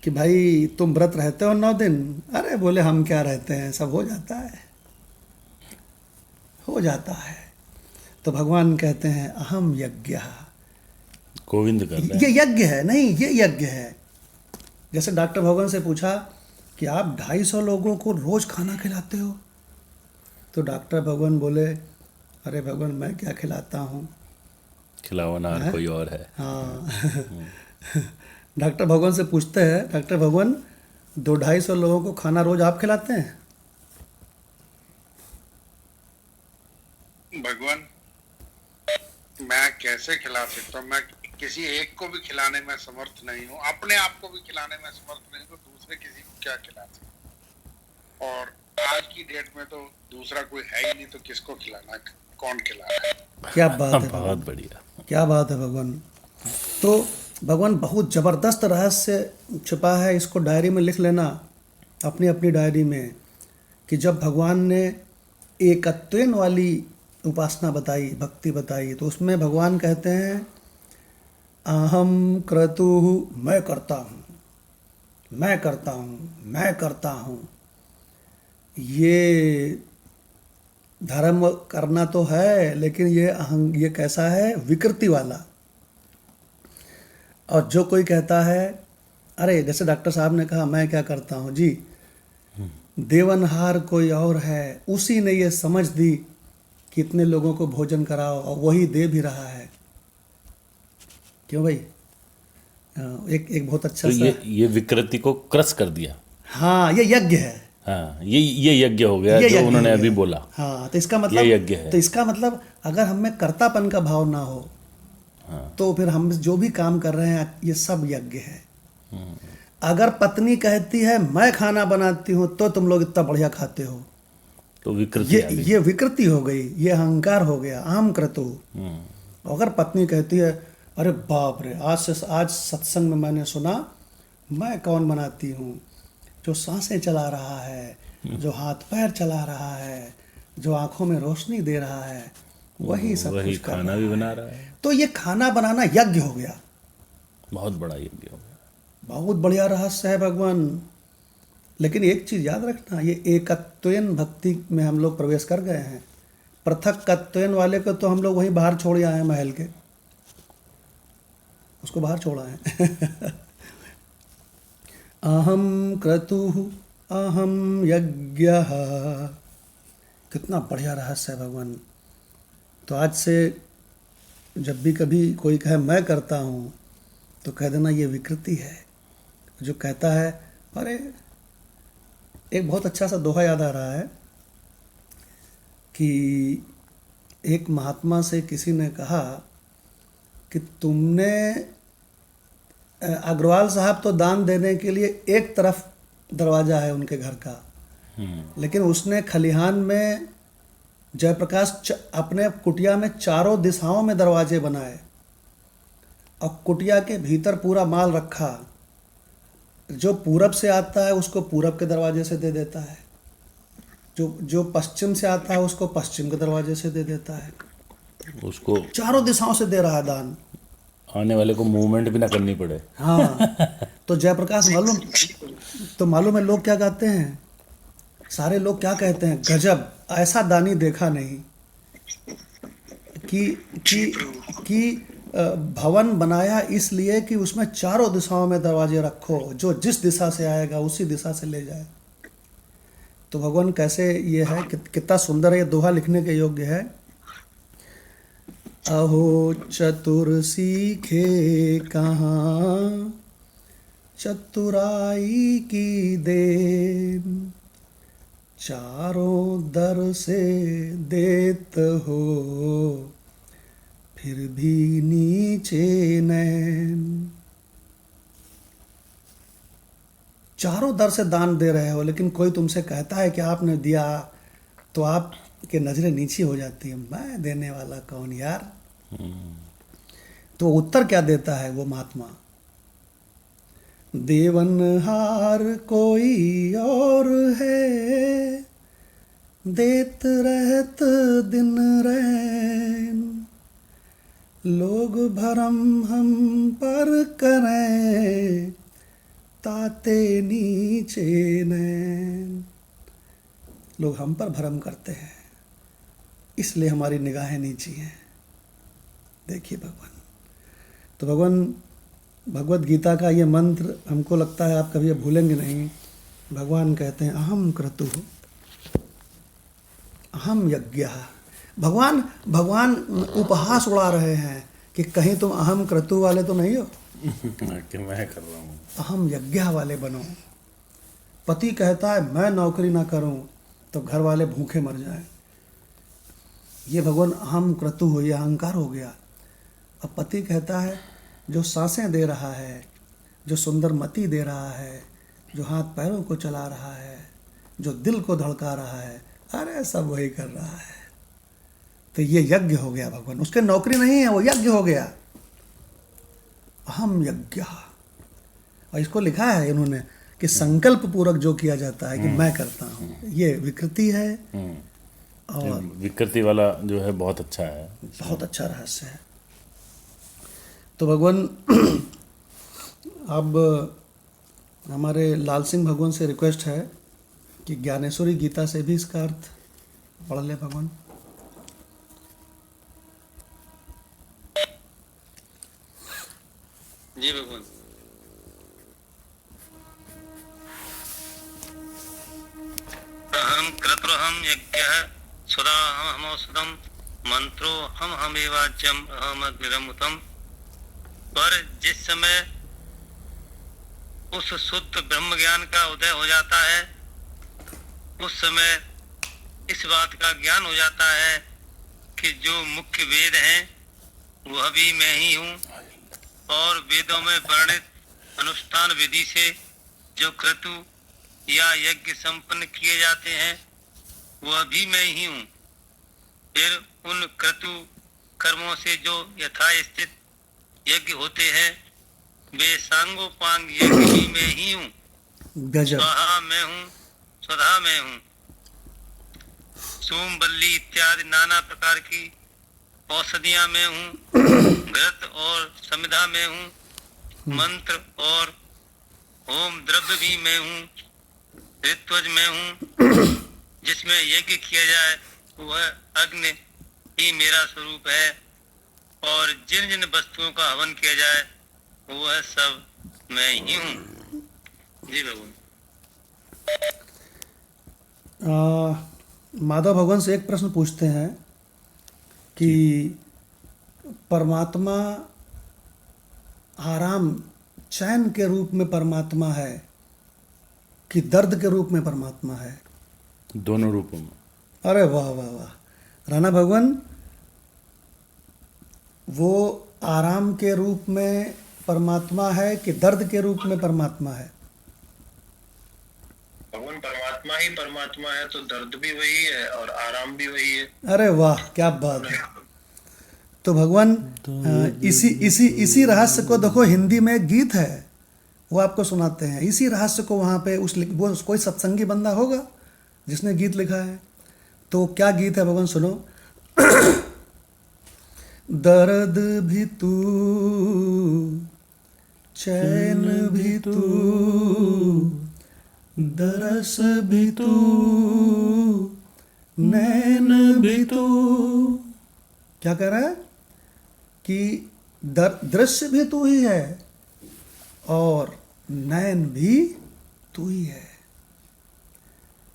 कि भाई तुम व्रत रहते हो 9 दिन। अरे बोले हम क्या रहते हैं, सब हो जाता है, हो जाता है। तो भगवान कहते हैं अहम यज्ञ, गोविंद कर रहे ये हैं। यज्ञ है, नहीं ये यज्ञ है। जैसे डॉक्टर भगवान से पूछा कि आप 250 लोगों को रोज खाना खिलाते हो, तो डॉक्टर भगवान बोले अरे भगवान मैं क्या खिलाता हूँ, खिलावनार कोई और है। हाँ। डॉक्टर भगवान से पूछते हैं डॉक्टर भगवान 200-250 लोगों को खाना रोज आप खिलाते हैं? भगवान मैं कैसे खिला सकता हूँ? मैं किसी एक को भी खिलाने में समर्थ नहीं हूँ, अपने आप को भी खिलाने में समर्थ नहीं, तो दूसरे किसी को क्या खिला सकता? और आज की डेट में तो दूसरा कोई है ही नहीं, तो किसको खिलाना, कौन खिला रहा है? क्या बात है भगवान, बहुत बढ़िया। क्या बात है भगवान। तो भगवान बहुत ज़बरदस्त रहस्य छुपा है, इसको डायरी में लिख लेना, अपनी अपनी डायरी में, कि जब भगवान ने एकत्वेन वाली उपासना बताई, भक्ति बताई, तो उसमें भगवान कहते हैं अहम क्रतुः, मैं करता हूँ, मैं करता हूँ, मैं करता हूँ। ये धर्म करना तो है, लेकिन ये कैसा है, विकृति वाला। और जो कोई कहता है अरे जैसे डॉक्टर साहब ने कहा मैं क्या करता हूँ जी, देवनहार कोई और है, उसी ने ये समझ दी कि इतने लोगों को भोजन कराओ, और वही दे भी रहा है। क्यों भाई? एक बहुत अच्छा तो सा, ये विकृति को क्रश कर दिया। हाँ ये यज्ञ है। हाँ, ये यज्ञ हो गया ये जो यज्ञ उन्होंने हो अभी गया। बोला। हाँ तो इसका मतलब ये यज्ञ है। तो इसका मतलब अगर हम में कर्तापन का भाव ना हो, हाँ। तो फिर हम जो भी काम कर रहे हैं ये सब यज्ञ है। अगर पत्नी कहती है मैं खाना बनाती हूँ तो तुम लोग इतना बढ़िया खाते हो, तो विकृति आ गई। ये विकृति हो गई, ये अहंकार हो गया, अहम क्रतुः। अगर पत्नी कहती है अरे बाप रे, आज सत्संग में मैंने सुना मैं कौन बनाती हूँ, जो सांसें चला रहा है, जो हाथ पैर चला रहा है, जो आंखों में रोशनी दे रहा है, वही सब वही कुछ कर खाना रहा भी है। बना रहा है। तो ये खाना बनाना यज्ञ हो गया। बहुत बड़ा यज्ञ हो गया। बहुत बढ़िया रहस्य है भगवान। लेकिन एक चीज़ याद रखना, ये एकत्वेन भक्ति में हम लोग प्रवेश कर गए हैं। पृथक्त्वेन वाले को तो हम लोग वहीं बाहर छोड़ आए हैं, महल के, उसको बाहर छोड़ा है। अहम क्रतुः अहम यज्ञः। कितना बढ़िया रहस्य है भगवान। तो आज से जब भी कभी कोई कहे मैं करता हूँ तो कह देना ये विकृति है। जो कहता है, अरे एक बहुत अच्छा सा दोहा याद आ रहा है कि एक महात्मा से किसी ने कहा कि तुमने अग्रवाल साहब तो दान देने के लिए एक तरफ दरवाज़ा है उनके घर का, लेकिन उसने खलिहान में जयप्रकाश अपने कुटिया में चारों दिशाओं में दरवाजे बनाए और कुटिया के भीतर पूरा माल रखा। जो पूरब से आता है उसको पूरब के दरवाजे से दे देता है, जो पश्चिम से आता है उसको पश्चिम के दरवाजे से दे देता है। उसको चारों दिशाओं से दे रहा है दान, आने वाले को मूवमेंट भी ना करनी पड़े। हाँ। तो जयप्रकाश मालूम है लोग क्या कहते हैं, सारे लोग क्या कहते हैं, गजब, ऐसा दानी देखा नहीं कि भवन बनाया इसलिए कि उसमें चारों दिशाओं में दरवाजे रखो, जो जिस दिशा से आएगा उसी दिशा से ले जाए। तो भगवान कैसे ये है, कितना सुंदर है, ये दोहा लिखने के योग्य है। अहो चतुर सीखे कहाँ चतुराई की देन, चारों दर से देत हो फिर भी नीचे नैन। चारों दर से दान दे रहे हो, लेकिन कोई तुमसे कहता है कि आपने दिया तो आपके नजरें नीची हो जाती है, मैं देने वाला कौन यार। तो उत्तर क्या देता है वो महात्मा, देवनहार कोई और है, देत रहत दिन रैन, लोग भरम हम पर करें, ताते नीचे नैन। लोग हम पर भरम करते हैं इसलिए हमारी निगाहें नीची हैं। देखिए भगवान, तो भगवान भगवत गीता का ये मंत्र हमको लगता है आप कभी भूलेंगे नहीं। भगवान कहते हैं अहम क्रतुः अहम यज्ञः। भगवान उपहास उड़ा रहे हैं कि कहीं तुम अहम क्रतु वाले तो नहीं हो कि मैं कर रहा हूँ, अहम यज्ञ वाले बनो। पति कहता है मैं नौकरी ना करूं तो घर वाले भूखे मर जाएं। ये भगवान अहम क्रतु हो, ये अहंकार हो गया। अब पति कहता है जो सांसें दे रहा है, जो सुंदर मति दे रहा है, जो हाथ पैरों को चला रहा है, जो दिल को धड़का रहा है, अरे सब वही कर रहा है। तो ये यज्ञ हो गया भगवान, उसके नौकरी नहीं है, वो यज्ञ हो गया, अहम यज्ञ। और इसको लिखा है इन्होंने कि संकल्प पूर्वक जो किया जाता है कि मैं करता हूँ, ये विकृति है। और विकृति वाला जो है बहुत अच्छा है, बहुत अच्छा रहस्य है। तो भगवान अब हमारे लाल सिंह भगवान से रिक्वेस्ट है कि ज्ञानेश्वरी गीता से भी इसका अर्थ पढ़ ले भगवान। जी भगवान। अहम क्रतुरहम यज्ञः सुराहम हमौषधम मंत्रो हम हमेवाच्यम अहम अग्निरमुतम। पर जिस समय उस शुद्ध ब्रह्म ज्ञान का उदय हो जाता है, उस समय इस बात का ज्ञान हो जाता है कि जो मुख्य वेद हैं वह भी मैं ही हूँ, और वेदों में वर्णित अनुष्ठान विधि से जो क्रतु या यज्ञ संपन्न किए जाते हैं वह भी मैं ही हूँ। फिर उन क्रतु कर्मों से जो यथास्थित यज्ञ होते हैं वे सांगोपांग यज्ञ भी मैं ही हूँ। स्वाहा मैं हूँ, स्वधा मैं हूँ। सोम बल्ली इत्यादि नाना प्रकार की औषधियां मैं हूँ। घृत और समिधा में हूँ। मंत्र और होम द्रव्य भी मैं हूँ। ऋत्वज में हूँ। जिसमें यज्ञ किया जाए वह अग्नि ही मेरा स्वरूप है, और जिन जिन वस्तुओं का हवन किया जाए वह सब मैं ही हूँ। जी भगवान। माधव भगवान से एक प्रश्न पूछते हैं कि परमात्मा आराम चैन के रूप में परमात्मा है कि दर्द के रूप में परमात्मा है? दोनों रूपों में। अरे वाह वाह वाह। राणा भगवान, वो आराम के रूप में परमात्मा है कि दर्द के रूप में परमात्मा है? भगवान परमात्मा ही परमात्मा है, तो दर्द भी वही है और आराम भी वही है। अरे वाह, क्या बात है। तो भगवान इसी इसी इसी रहस्य को देखो, हिंदी में एक गीत है वो आपको सुनाते हैं। इसी रहस्य को वहाँ पे वो कोई सत्संगी बंदा होगा जिसने गीत लिखा है। तो क्या गीत है भगवान, सुनो। दर्द भी तू, चैन भी तू, दरस भी तू, नैन भी तू। क्या कह रहा है कि दृश्य भी तू ही है और नयन भी तू ही है।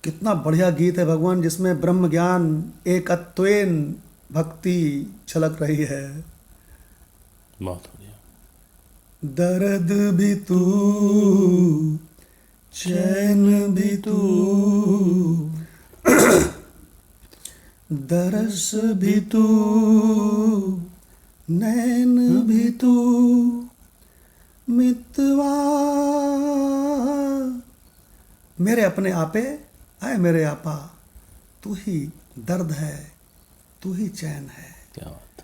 कितना बढ़िया गीत है भगवान, जिसमें ब्रह्म ज्ञान एकत्वेन भक्ति छलक रही है। बहुत बढ़िया। दर्द भी तू, चैन भी तू, दरस भी तू, नैन भी तू, मितवा मेरे अपने आपे आए मेरे आपा, तू ही दर्द है, तू ही चैन है। क्या बात।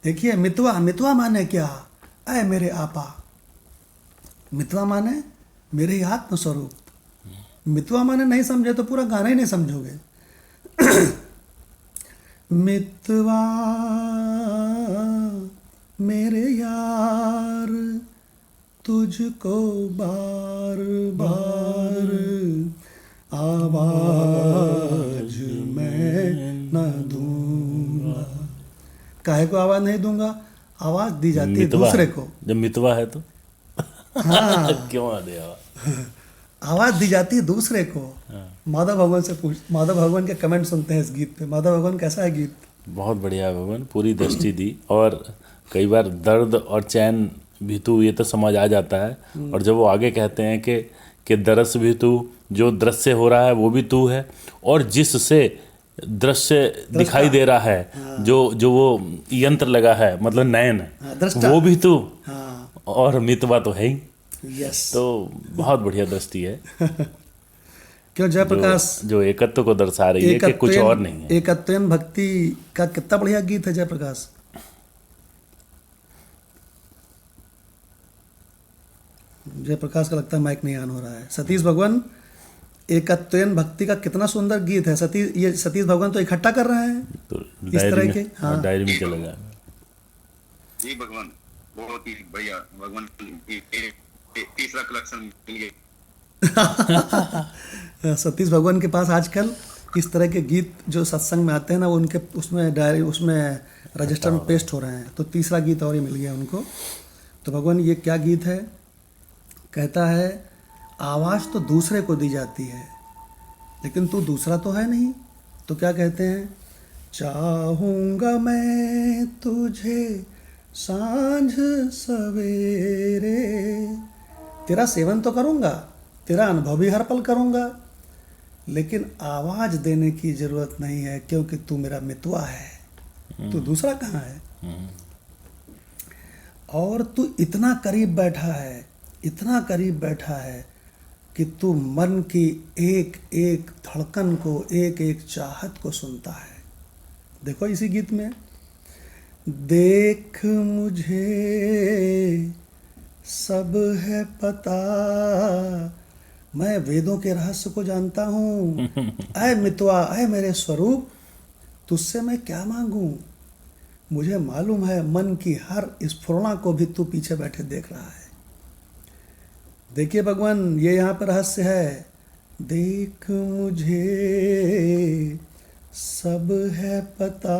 देखिए, मितवा, मितवा माने क्या? आए मेरे आपा। मितवा माने मेरे ही आत्मस्वरूप। मितवा माने नहीं समझे तो पूरा गाना ही नहीं समझोगे। मितवा मेरे यार, तुझको बार बार आवाज मैं न दूंगा। काहे को आवाज नहीं दूंगा? आवाज दी जाती है मितवा दूसरे को। जब मितवा है तो हाँ क्यों आ गया? आवाज दी जाती है दूसरे को। माधव भगवान से पूछ, माधव भगवान के कमेंट सुनते हैं इस गीत पे। माधव भगवान, कैसा है गीत? बहुत बढ़िया भगवान, पूरी दृष्टि दी। और कई बार दर्द और चैन भी तू, ये तो समझ आ जाता है। और जब वो आगे कहते हैं कि दरस भी तू, जो दृश्य हो रहा है वो भी तू है, और जिससे दृश्य दिखाई दे रहा है, जो वो यंत्र लगा है, मतलब नयन, दृष्टा। वो भी तू, हाँ, और मितवा तो है ही। यस। तो बहुत बढ़िया दृष्टि है। क्यों जयप्रकाश? जो एकत्व को दर्शा रही है कि कुछ और नहीं है। एकत्वेन भक्ति का कितना बढ़िया गीत है जयप्रकाश। जयप्रकाश का लगता है माइक नहीं ऑन हो रहा है। सतीश भगवान, एकत्वेन भक्ति का कितना सुंदर गीत है। ये सतीश भगवान तो इकट्ठा कर रहे हैं तो इस तरह के। हाँ, डायरी में चला गया। जी भगवान, बहुत ही बढ़िया भगवान, तीसरा कलेक्शन मिल गया। सतीश भगवान के पास आजकल इस तरह के गीत जो सत्संग में आते हैं ना, वो उनके उसमें डायरी, उसमें रजिस्टर में पेस्ट हो रहे हैं। तो तीसरा गीत और ही मिल गया उनको। तो भगवान, ये क्या गीत है? कहता है आवाज़ तो दूसरे को दी जाती है, लेकिन तू दूसरा तो है नहीं। तो क्या कहते हैं? चाहूँगा मैं तुझे सांझ सवेरे, तेरा सेवन तो करूँगा, तेरा अनुभव भी हर पल करूँगा, लेकिन आवाज़ देने की ज़रूरत नहीं है, क्योंकि तू मेरा मितवा है। तू दूसरा कहाँ है? और तू इतना करीब बैठा है, इतना करीब बैठा है कि तू मन की एक एक धड़कन को, एक एक चाहत को सुनता है। देखो इसी गीत में, देख मुझे सब है पता, मैं वेदों के रहस्य को जानता हूँ। ऐ मितवा, ऐ मेरे स्वरूप, तुझसे मैं क्या मांगूं? मुझे मालूम है मन की हर स्फुरणा को भी तू पीछे बैठे देख रहा है। देखिए भगवान, ये यहाँ पर रहस्य है। देख मुझे सब है पता,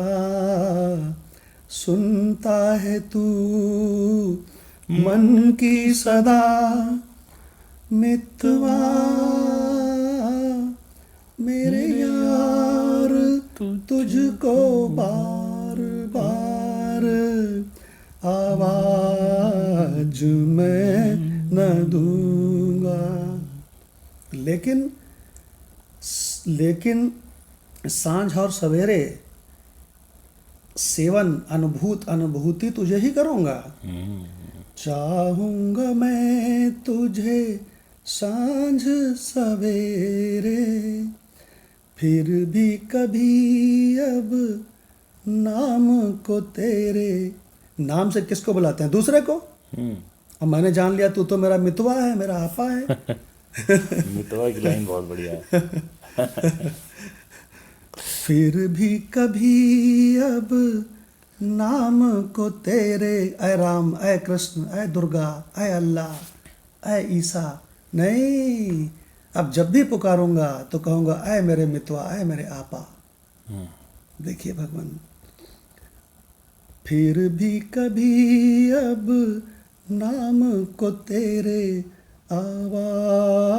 सुनता है तू मन की सदा, मितवा मेरे यार तुझको बार बार आवाज मैं न दूंगा। लेकिन सांझ और सवेरे सेवन अनुभूति तुझे ही करूँगा। चाहूँगा मैं तुझे सांझ सवेरे, फिर भी कभी अब नाम को तेरे। नाम से किसको बुलाते हैं? दूसरे को। अब मैंने जान लिया तू तो मेरा मितवा है, मेरा आपा है। मितवा की लाइन बहुत बढ़िया है। फिर भी कभी अब नाम को तेरे, ऐ राम, ऐ कृष्ण, ऐ दुर्गा, ऐ अल्लाह, ऐ ईसा नहीं, अब जब भी पुकारूंगा तो कहूँगा ऐ मेरे मितवा, ऐ मेरे आपा। देखिए भगवान, फिर भी कभी अब नाम को तेरे आवाज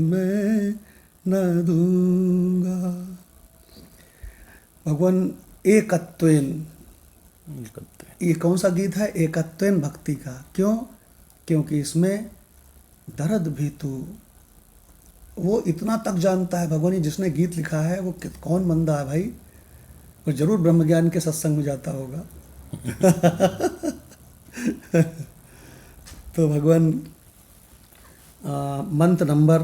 मैं न दूंगा। भगवान एकत्वेन, ये कौन सा गीत है? एकत्वेन भक्ति का। क्यों? क्योंकि इसमें दर्द भी तू, वो इतना तक जानता है भगवान। जिसने गीत लिखा है वो कौन बंदा है भाई, वो जरूर ब्रह्मज्ञान के सत्संग में जाता होगा। तो भगवान मंत्र नंबर,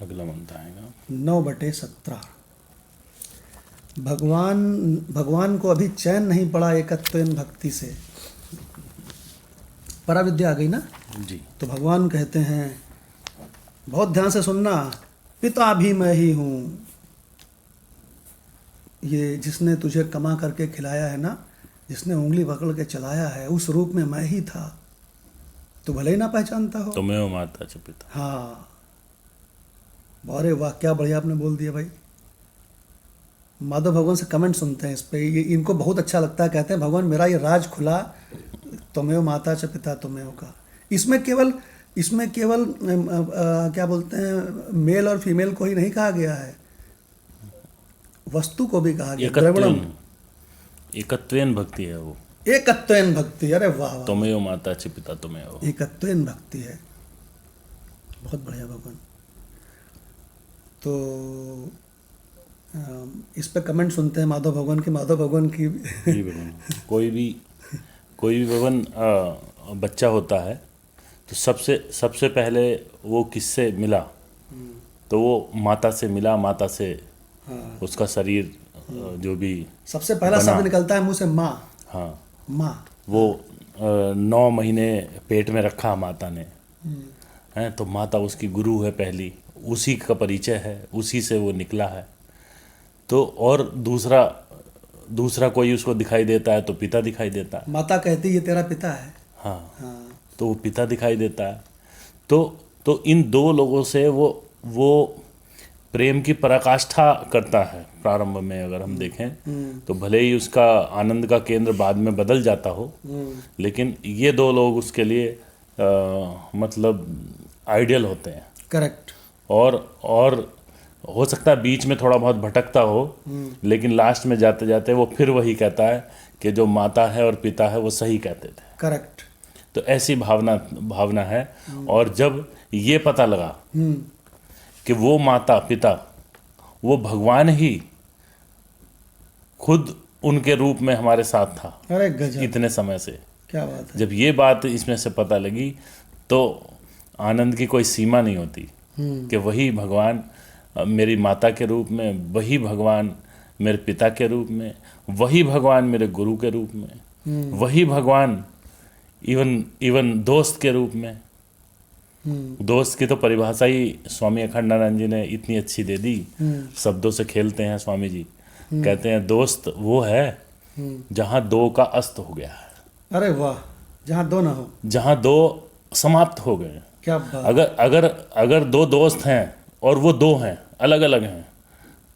अगला मंत्र आएगा 9/17। भगवान को अभी चैन नहीं पड़ा एकत्वेन भक्ति से। पराविद्या आ गई ना जी। तो भगवान कहते हैं, बहुत ध्यान से सुनना, पिता भी मैं ही हूँ। ये जिसने तुझे कमा करके खिलाया है ना, जिसने उंगली पकड़ के चलाया है, उस रूप में मैं ही था। तो भले ही ना पहचानता हो। तुम्हें माता च पिता। हाँ, अरे वाह, क्या बढ़िया आपने बोल दिया भाई। माधव भगवान से कमेंट सुनते हैं इस पे, ये इनको बहुत अच्छा लगता है। कहते हैं भगवान मेरा ये राज खुला, तुम्हें माता च पिता तुम्हें का। इसमें केवल क्या बोलते हैं, मेल और फीमेल को ही नहीं कहा गया है, वस्तु को भी कहा गया। एकत्वेन भक्ति है वो। एकत्वेन भक्ति, अरे वाह वाह, तुम्हें माता च पिता तुम्हें हो। एकत्वेन भक्ति है, बहुत बढ़िया भगवान। तो इस पे कमेंट सुनते हैं माधव भगवान की। माधव भगवान की जी भगवान, कोई भी भगवान बच्चा होता है तो सबसे पहले वो किससे मिला? तो वो माता से मिला। माता से उसका शरीर जो भी सबसे पहला शब्द निकलता है मुंह से, माँ। हाँ, माँ। वो 9 महीने पेट में रखा माता ने, है तो माता उसकी गुरु है पहली, उसी का परिचय है, उसी से वो निकला है। तो और दूसरा कोई उसको दिखाई देता है तो पिता दिखाई देता है। माता कहती ये तेरा पिता है। हाँ, तो वो पिता दिखाई देता है। तो इन दो लोगों से वो प्रेम की पराकाष्ठा करता है प्रारंभ में। अगर हम देखें तो भले ही उसका आनंद का केंद्र बाद में बदल जाता हो, लेकिन ये दो लोग उसके लिए मतलब आइडियल होते हैं। करेक्ट। और हो सकता है बीच में थोड़ा बहुत भटकता हो, लेकिन लास्ट में जाते जाते वो फिर वही कहता है कि जो माता है और पिता है वो सही कहते थे। करेक्ट। तो ऐसी भावना है। और जब ये पता लगा कि वो माता पिता वो भगवान ही खुद उनके रूप में हमारे साथ था, अरे गजब, इतने समय से, क्या बात है। जब ये बात इसमें से पता लगी तो आनंद की कोई सीमा नहीं होती कि वही भगवान मेरी माता के रूप में, वही भगवान मेरे पिता के रूप में, वही भगवान मेरे गुरु के रूप में, वही भगवान इवन दोस्त के रूप में। दोस्त की तो परिभाषा ही स्वामी अखंडानंद जी ने इतनी अच्छी दे दी, शब्दों से खेलते हैं स्वामी जी। कहते हैं दोस्त वो है जहाँ दो का अस्त हो गया है। अरे वाह, जहाँ दो ना हो, जहाँ दो समाप्त हो गए। क्या बात। अगर दो दोस्त हैं और वो दो हैं, अलग अलग हैं,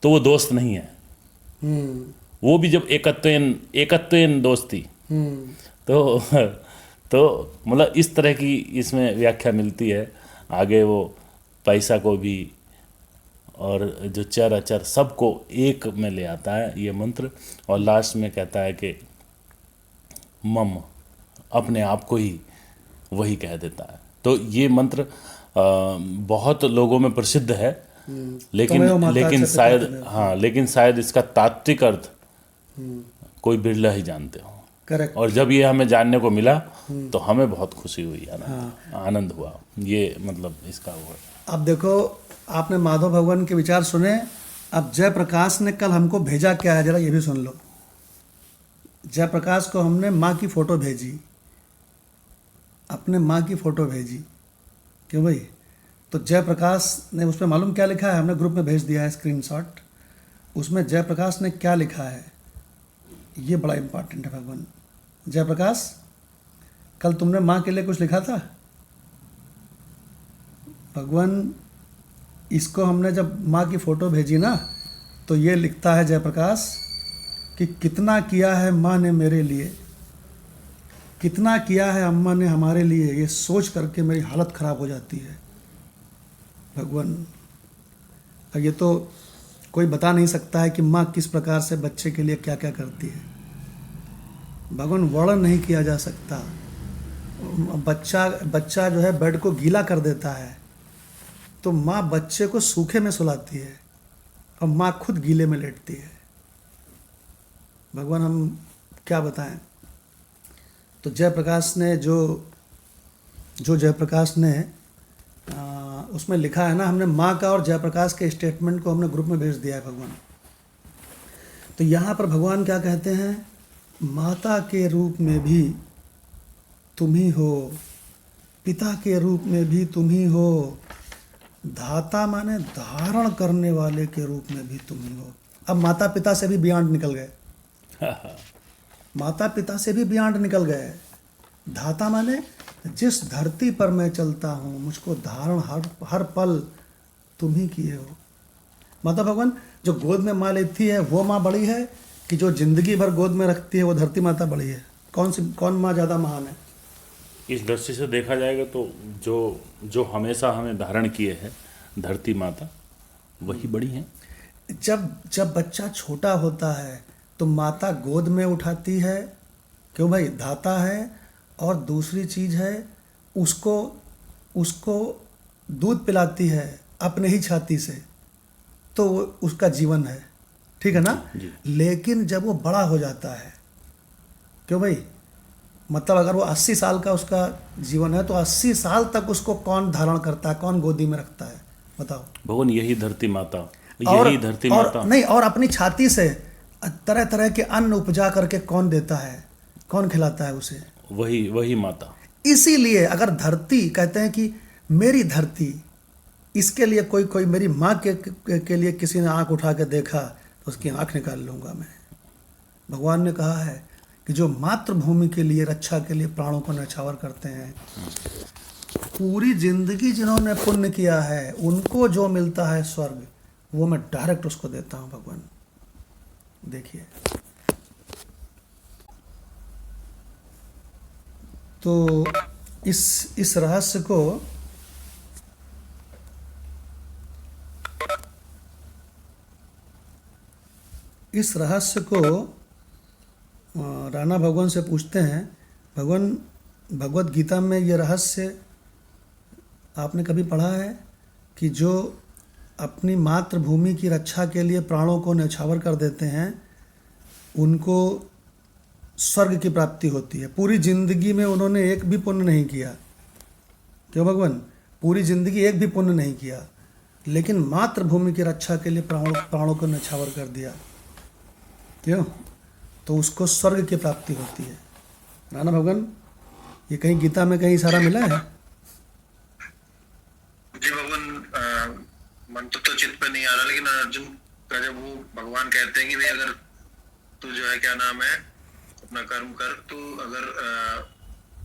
तो वो दोस्त नहीं है। वो भी जब एकत्वेन दोस्ती, तो मतलब इस तरह की इसमें व्याख्या मिलती है। आगे वो पैसा को भी और जो चर अचर सबको एक में ले आता है ये मंत्र, और लास्ट में कहता है कि मम, अपने आप को ही वही कह देता है। तो ये मंत्र बहुत लोगों में प्रसिद्ध है, त्वमेव माता लेकिन च पिता शायद त्वमेव। हाँ, लेकिन शायद इसका तात्विक अर्थ कोई बिरला ही जानते हो। करेक्ट। और जब ये हमें जानने को मिला तो हमें बहुत खुशी हुई, आनंद हुआ। ये मतलब इसका हुआ। अब देखो, आपने माधव भगवान के विचार सुने। अब जयप्रकाश ने कल हमको भेजा क्या है, जरा ये भी सुन लो। जयप्रकाश को हमने माँ की फ़ोटो भेजी, अपने माँ की फ़ोटो भेजी। क्यों भाई? तो जयप्रकाश ने उसमें मालूम क्या लिखा है, हमने ग्रुप में भेज दिया है स्क्रीनशॉट। उसमें जयप्रकाश ने क्या लिखा है, ये बड़ा इम्पोर्टेंट है भगवान। जयप्रकाश, कल तुमने माँ के लिए कुछ लिखा था? भगवान, इसको हमने जब माँ की फ़ोटो भेजी ना, तो ये लिखता है जयप्रकाश कि कितना किया है माँ ने मेरे लिए, कितना किया है अम्मा ने हमारे लिए, ये सोच करके मेरी हालत ख़राब हो जाती है भगवान। अब ये तो कोई बता नहीं सकता है कि माँ किस प्रकार से बच्चे के लिए क्या क्या करती है। भगवान, वर्णन नहीं किया जा सकता। बच्चा जो है बेड को गीला कर देता है, तो माँ बच्चे को सूखे में सुलाती है और माँ खुद गीले में लेटती है। भगवान, हम क्या बताएं। तो जयप्रकाश ने जो जयप्रकाश ने उसमें लिखा है ना, हमने माँ का और जयप्रकाश के स्टेटमेंट को हमने ग्रुप में भेज दिया है भगवान। तो यहाँ पर भगवान क्या कहते हैं, माता के रूप में भी तुम ही हो, पिता के रूप में भी तुम ही हो, धाता माने धारण करने वाले के रूप में भी तुम ही हो। अब माता पिता से भी बियॉन्ड निकल गए। माता पिता से भी बियॉन्ड निकल गए। धाता माने जिस धरती पर मैं चलता हूँ, मुझको धारण हर पल तुम ही किए हो। माता भगवान, जो गोद में माँ लेती है वो माँ बड़ी है कि जो जिंदगी भर गोद में रखती है वो धरती माता बड़ी है? कौन माँ ज़्यादा महान है? इस दृष्टि से देखा जाएगा तो जो हमेशा हमें धारण किए है धरती माता, वही बड़ी हैं। जब बच्चा छोटा होता है तो माता गोद में उठाती है, क्यों भाई? धाता है। और दूसरी चीज़ है, उसको दूध पिलाती है अपने ही छाती से, तो वो उसका जीवन है, ठीक है ना? लेकिन जब वो बड़ा हो जाता है, क्यों भाई? मतलब अगर वो 80 साल का उसका जीवन है तो 80 साल तक उसको कौन धारण करता है, कौन गोदी में रखता है, बताओ? भगवान, यही धरती माता, और यही धरती माता नहीं, और अपनी छाती से तरह तरह के अन्न उपजा करके कौन देता है, कौन खिलाता है उसे? वही माता। इसीलिए अगर धरती कहते हैं कि मेरी धरती, इसके लिए कोई मेरी माँ के लिए किसी ने आंख उठा के देखा तो उसकी आंख निकाल लूँगा मैं। भगवान ने कहा है कि जो मातृभूमि के लिए, रक्षा के लिए प्राणों को न्यौछावर करते हैं, पूरी जिंदगी जिन्होंने पुण्य किया है, उनको जो मिलता है स्वर्ग, वो मैं डायरेक्ट उसको देता हूँ भगवान। देखिए, तो इस रहस्य को राणा भगवान से पूछते हैं। भगवान, भगवत गीता में ये रहस्य आपने कभी पढ़ा है कि जो अपनी मातृभूमि की रक्षा के लिए प्राणों को न्यौछावर कर देते हैं, उनको स्वर्ग की प्राप्ति होती है। पूरी जिंदगी में उन्होंने एक भी पुण्य नहीं किया, क्यों भगवान? पूरी जिंदगी एक भी पुण्य नहीं किया, लेकिन मातृभूमि की रक्षा के लिए प्राणों को न्यौछावर कर दिया, क्यों? तो उसको स्वर्ग की प्राप्ति होती है। राणा भगवान, ये कहीं गीता में कहीं इशारा मिला है? जी भगवान, मंत्र तो चित्त पे नहीं आ रहा, लेकिन अर्जुन का जब वो भगवान कहते हैं कि भाई अगर तू जो है क्या नाम है अपना कर्म कर, तू अगर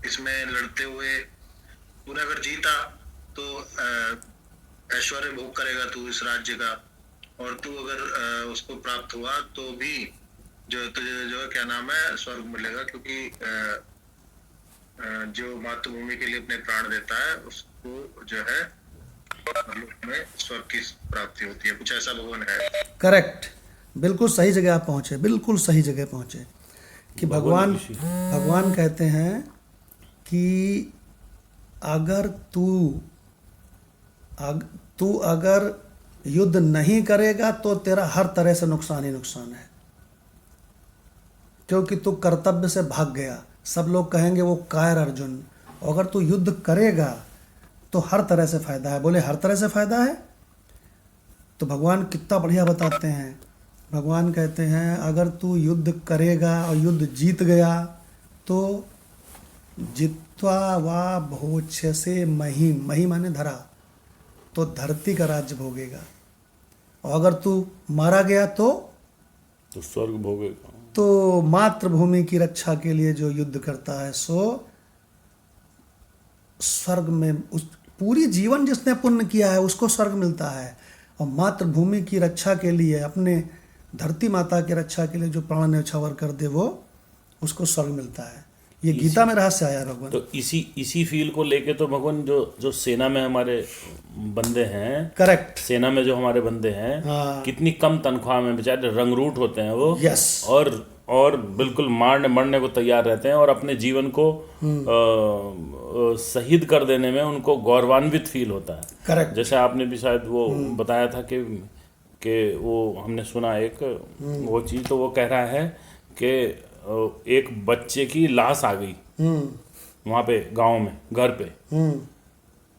इसमें लड़ते हुए तूने अगर जीता तो ऐश्वर्य भोग करेगा तू इस राज्य का, और तू अगर उसको प्राप्त हुआ तो भी जो तुझे जो है क्या नाम है स्वर्ग मिलेगा, क्योंकि जो मातृभूमि के लिए अपने प्राण देता है उसको जो है मतलब में स्वर्ग की प्राप्ति होती है, कुछ ऐसा भगवान है। करेक्ट, बिल्कुल सही जगह आप पहुँचे, बिल्कुल सही जगह पहुँचे कि भगवान भगवान कहते हैं कि अगर तू अगर युद्ध नहीं करेगा तो तेरा हर तरह से नुकसान ही नुकसान है, क्योंकि तू कर्तव्य से भाग गया। सब लोग कहेंगे वो कायर अर्जुन। अगर तू युद्ध करेगा तो हर तरह से फायदा है। बोले हर तरह से फायदा है, तो भगवान कितना बढ़िया बताते हैं। भगवान कहते हैं अगर तू युद्ध करेगा और युद्ध जीत गया तो जित्वा वा भोज्यसे मही, मही माने धरा, तो धरती का राज्य भोगेगा। और अगर तू मारा गया तो स्वर्ग भोगेगा। तो मातृभूमि की रक्षा के लिए जो युद्ध करता है सो स्वर्ग में, उस पूरी जीवन जिसने पुण्य किया है उसको स्वर्ग मिलता है। और मातृभूमि की रक्षा के लिए, अपने धरती माता की रक्षा के लिए जो प्राण न्यौछावर कर दे वो उसको स्वर्ग मिलता है। ये गीता में रहस्य आया भगवान। तो इसी फील को लेके तो भगवान जो सेना में हमारे बंदे हैं, करेक्ट, सेना में जो हमारे बंदे हैं, हाँ। कितनी कम तनख्वाह में बेचारे रंगरूट होते हैं वो। यस। और बिल्कुल मरने को तैयार रहते हैं और अपने जीवन को शहीद कर देने में उनको गौरवान्वित फील होता है। करेक्ट। जैसे आपने भी शायद वो बताया था कि वो हमने सुना एक वो चीज़, तो वो कह रहा है कि एक बच्चे की लाश आ गई वहाँ पे गांव में, घर पे,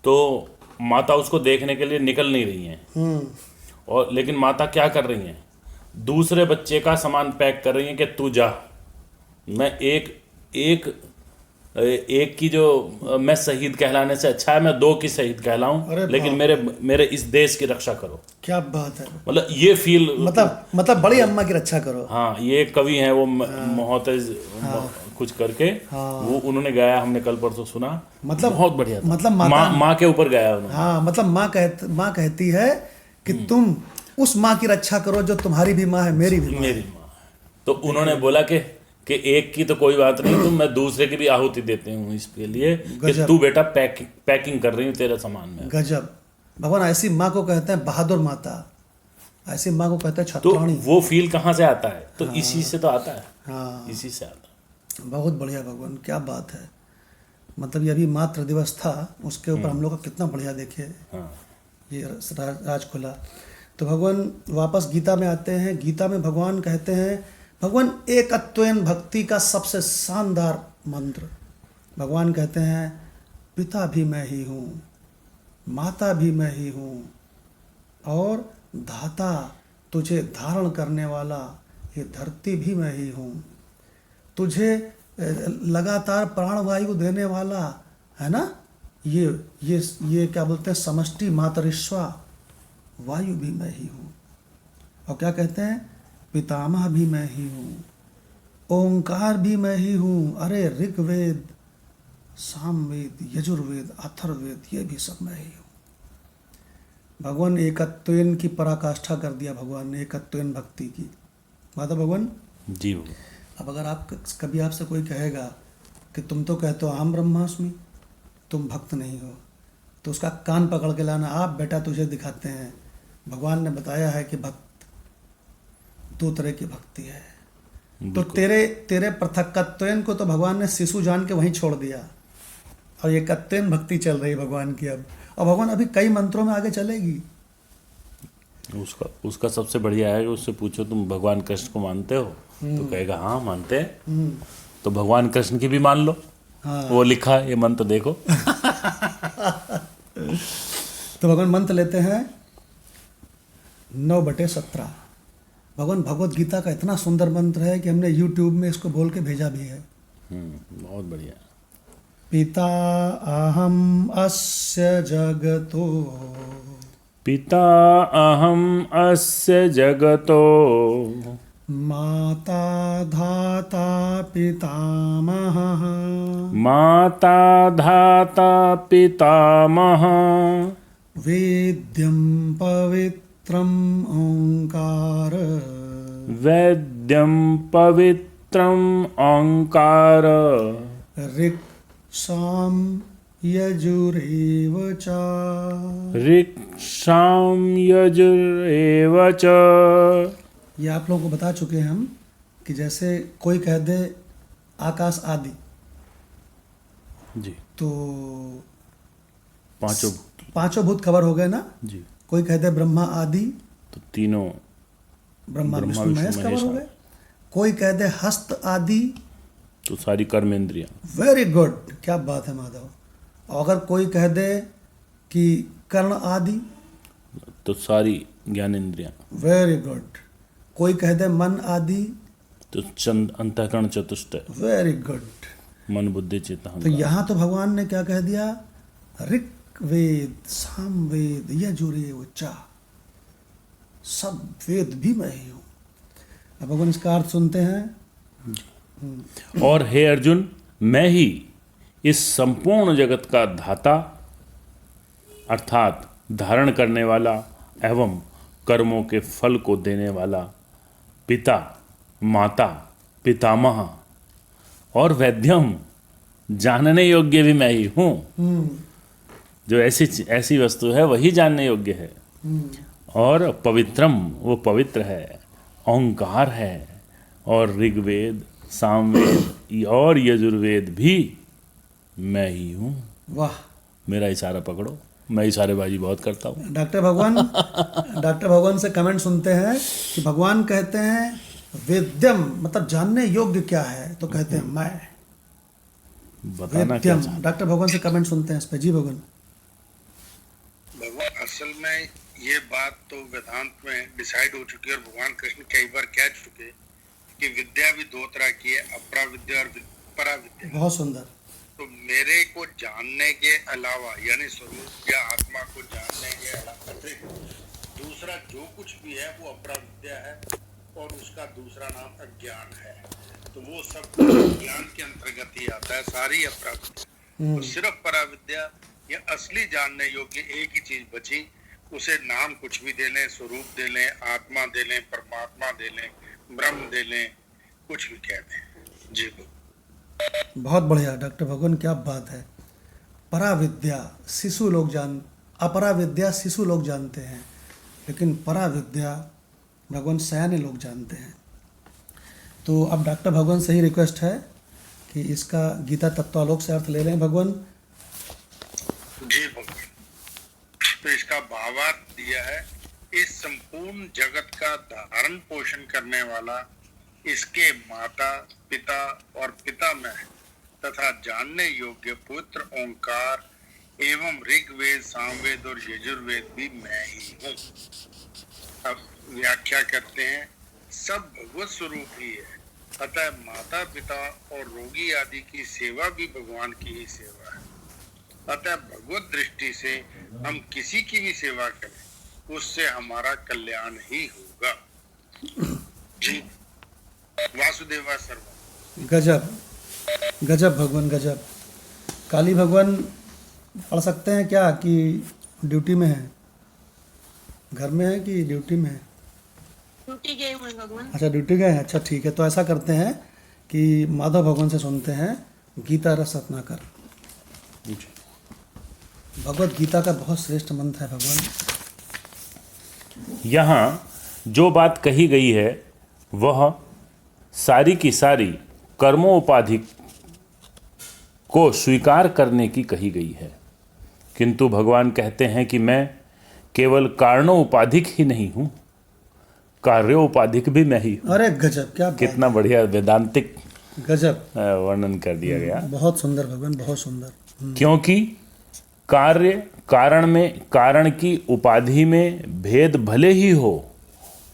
तो माता उसको देखने के लिए निकल नहीं रही हैं। और लेकिन माता क्या कर रही हैं, दूसरे बच्चे का सामान पैक कर रही हैं कि तू जा, मैं एक की जो मैं शहीद कहलाने से अच्छा है मैं 2 की शहीद कहलाऊं, लेकिन मेरे इस देश की रक्षा करो। क्या बात है। मतलब ये फील, मतलब बड़ी अम्मा की रक्षा करो। हाँ, ये कवि हैं वो मोहतज कुछ करके, वो उन्होंने गाया, हमने कल परसों सुना, मतलब बहुत बढ़िया था। मतलब माँ के ऊपर गाया उन्होंने। हाँ, मतलब माँ कहती है कि तुम उस माँ की रक्षा करो जो तुम्हारी भी माँ है, मेरी भी माँ है। तो उन्होंने बोला कि एक की तो कोई बात नहीं, तो मैं दूसरे की भी आहुति देती हूँ इसके लिए कि तू बेटा पैकिंग कर रही हूँ तेरे सामान में। गजब। भगवान ऐसी माँ को कहते हैं बहादुर माता, ऐसी माँ को कहते हैं छत्राणी। तो वो फील कहाँ से आता है? तो इसी से तो आता है। हाँ, इसी से आता है। बहुत बढ़िया भगवान, क्या बात है। मतलब ये अभी मातृ दिवस था, उसके ऊपर हम लोग का कितना बढ़िया देखे ये राज खुला। तो भगवान वापस गीता में आते हैं। गीता में भगवान कहते हैं, भगवान एकत्वेन भक्ति का सबसे शानदार मंत्र, भगवान कहते हैं पिता भी मैं ही हूँ, माता भी मैं ही हूँ, और धाता तुझे धारण करने वाला ये धरती भी मैं ही हूँ, तुझे लगातार प्राणवायु देने वाला है ना, ये क्या बोलते हैं, समष्टि मातरिश्वा वायु भी मैं ही हूँ। और क्या कहते हैं, पितामह भी मैं ही हूँ, ओंकार भी मैं ही हूँ। अरे ऋग्वेद, सामवेद, यजुर्वेद, अथर्ववेद, ये भी सब मैं ही हूँ। भगवान एकत्वेन की पराकाष्ठा कर दिया भगवान ने, एकत्वेन भक्ति की बात है भगवान जी। अब अगर आप कभी आपसे कोई कहेगा कि तुम तो कहते हो अहम ब्रह्मास्मि, तुम भक्त नहीं हो, तो उसका कान पकड़ के लाना, आप बेटा तुझे दिखाते हैं। भगवान ने बताया है कि भक्त 2 तरह की भक्ति है। तो तेरे पृथक्कत्वेन को तो भगवान ने शिशु जान के वहीं छोड़ दिया, और एकत्वेन भक्ति चल रही भगवान की अब। और भगवान अभी कई मंत्रों में आगे चलेगी। उसका सबसे बढ़िया है कि उससे पूछो तुम भगवान कृष्ण को मानते हो, तो कहेगा हाँ मानते हैं। तो भगवान कृष्ण की भी मान लो। हाँ। वो लिखा है, ये मंत्र देखो। तो भगवान मंत्र लेते हैं 9/17। भगवान भगवत गीता का इतना सुंदर मंत्र है कि हमने YouTube में इसको बोल के भेजा भी है। बहुत बढ़िया। पिता अहम अस्य जगतो, पिता अहम अस्य जगतो, माता धाता पितामहः, माता धाता पितामह, वेद्यं पवित्रम् ओंकार, वेद्यं पवित्रम् ओंकार, ऋक् साम यजुरेव च। ऋक् साम यजुरेव च। ये आप लोगों को बता चुके हैं हम कि जैसे कोई कह दे आकाश आदि जी। तो पांचों भूत कवर हो गए ना। जी। कोई कह दे ब्रह्मा आदि तो तीनों ब्रह्मा विष्णु महेश कवर हो गए। कोई कह दे हस्त आदि तो सारी कर्मेंद्रियां। वेरी गुड, क्या बात है माधव। और अगर कोई कह दे कि कर्ण आदि तो सारी ज्ञानेंद्रियां। Very good. कोई कह दे मन आदि तो चंद अंतःकरण चतुष्टय। Very good. मन बुद्धि चित्त तो अहंकार। यहाँ तो भगवान ने क्या कह दिया, ऋक वेद साम वेद यजुरेव च, सब वेद भी मैं ही हूँ। अब भगवान इसका अर्थ सुनते हैं। और हे अर्जुन, मैं ही इस संपूर्ण जगत का धाता अर्थात धारण करने वाला एवं कर्मों के फल को देने वाला पिता, माता, पितामह और वैद्यम, जानने योग्य भी मैं ही हूँ। जो ऐसी वस्तु है वही जानने योग्य है। और पवित्रम, वो पवित्र है, ओंकार है। और ऋग्वेद, सामवेद और यजुर्वेद भी मैं ही हूँ। वाह। मेरा इशारा पकड़ो, मैं इशारेबाजी बहुत करता हूँ। डॉक्टर भगवान से कमेंट सुनते हैं कि भगवान कहते हैं वेद्यम, मतलब जानने योग्य क्या है, तो कहते हैं मैं बताना क्या वेद्यम। डॉक्टर भगवान से कमेंट सुनते हैं इस पे। जी भगवान। भगवान असल में ये बात तो वेदांत में डिसाइड हो चुकी है और भगवान कृष्ण कई बार कह चुके कि विद्या भी दो तरह की है, अपरा विद्या और परा विद्या। बहुत सुंदर। तो मेरे को जानने के अलावा यानी स्वरूप या आत्मा को जानने के अतिरिक्त दूसरा जो कुछ भी है वो अपरा विद्या है और उसका दूसरा नाम अज्ञान है। तो वो सब ज्ञान के अंतर्गत ही आता है, सारी अपरा विद्या। तो सिर्फ परा विद्या या असली जानने योग्य एक ही चीज बची, उसे नाम कुछ भी दे लें, स्वरूप दे लें, आत्मा दे लें, परमात्मा दे लें, ब्रह्म दे लें, कुछ भी कह दें। जी बहुत बढ़िया डॉक्टर भगवान, क्या बात है। परा विद्या शिशु लोग अपरा विद्या शिशु लोग जानते हैं, लेकिन परा विद्या भगवान सयाने लोग जानते हैं। तो अब डॉक्टर भगवान से ही रिक्वेस्ट है कि इसका गीता तत्वालोक से अर्थ ले लें भगवान। जी भगवान। तो इसका भावार्थ दिया है, इस संपूर्ण जगत का धारण पोषण करने वाला इसके माता, पिता और पितामह तथा जानने योग्य पुत्र ओंकार एवं ऋग्वेद, सामवेद और यजुर्वेद भी मैं ही हूँ। अब व्याख्या करते हैं, सब भगवत स्वरूप ही है, अतः माता पिता और रोगी आदि की सेवा भी भगवान की ही सेवा है। अतः भगवत दृष्टि से हम किसी की भी सेवा करें उससे हमारा कल्याण ही होगा। जी। वासुदेवा सर्वम। गजब गजब भगवान, गजब। काली भगवान पढ़ सकते हैं क्या कि ड्यूटी में है? घर में है कि ड्यूटी में है? ड्यूटी गए हुए भगवान। अच्छा ड्यूटी गए हैं। अच्छा ठीक है, तो ऐसा करते हैं कि माधव भगवान से सुनते हैं गीता रस रत्नाकर। भगवत गीता का बहुत श्रेष्ठ मंत्र है भगवान। यहाँ जो बात कही गई है वह सारी की सारी कर्मोपाधिक को स्वीकार करने की कही गई है, किंतु भगवान कहते हैं कि मैं केवल कारणोपाधिक ही नहीं हूँ, कार्योपाधिक भी मैं ही हूँ। अरे गजब, क्या बात कितना बढ़िया वेदांतिक गजब वर्णन कर दिया गया। बहुत सुंदर भगवान, बहुत सुंदर। क्योंकि कार्य कारण में, कारण की उपाधि में भेद भले ही हो,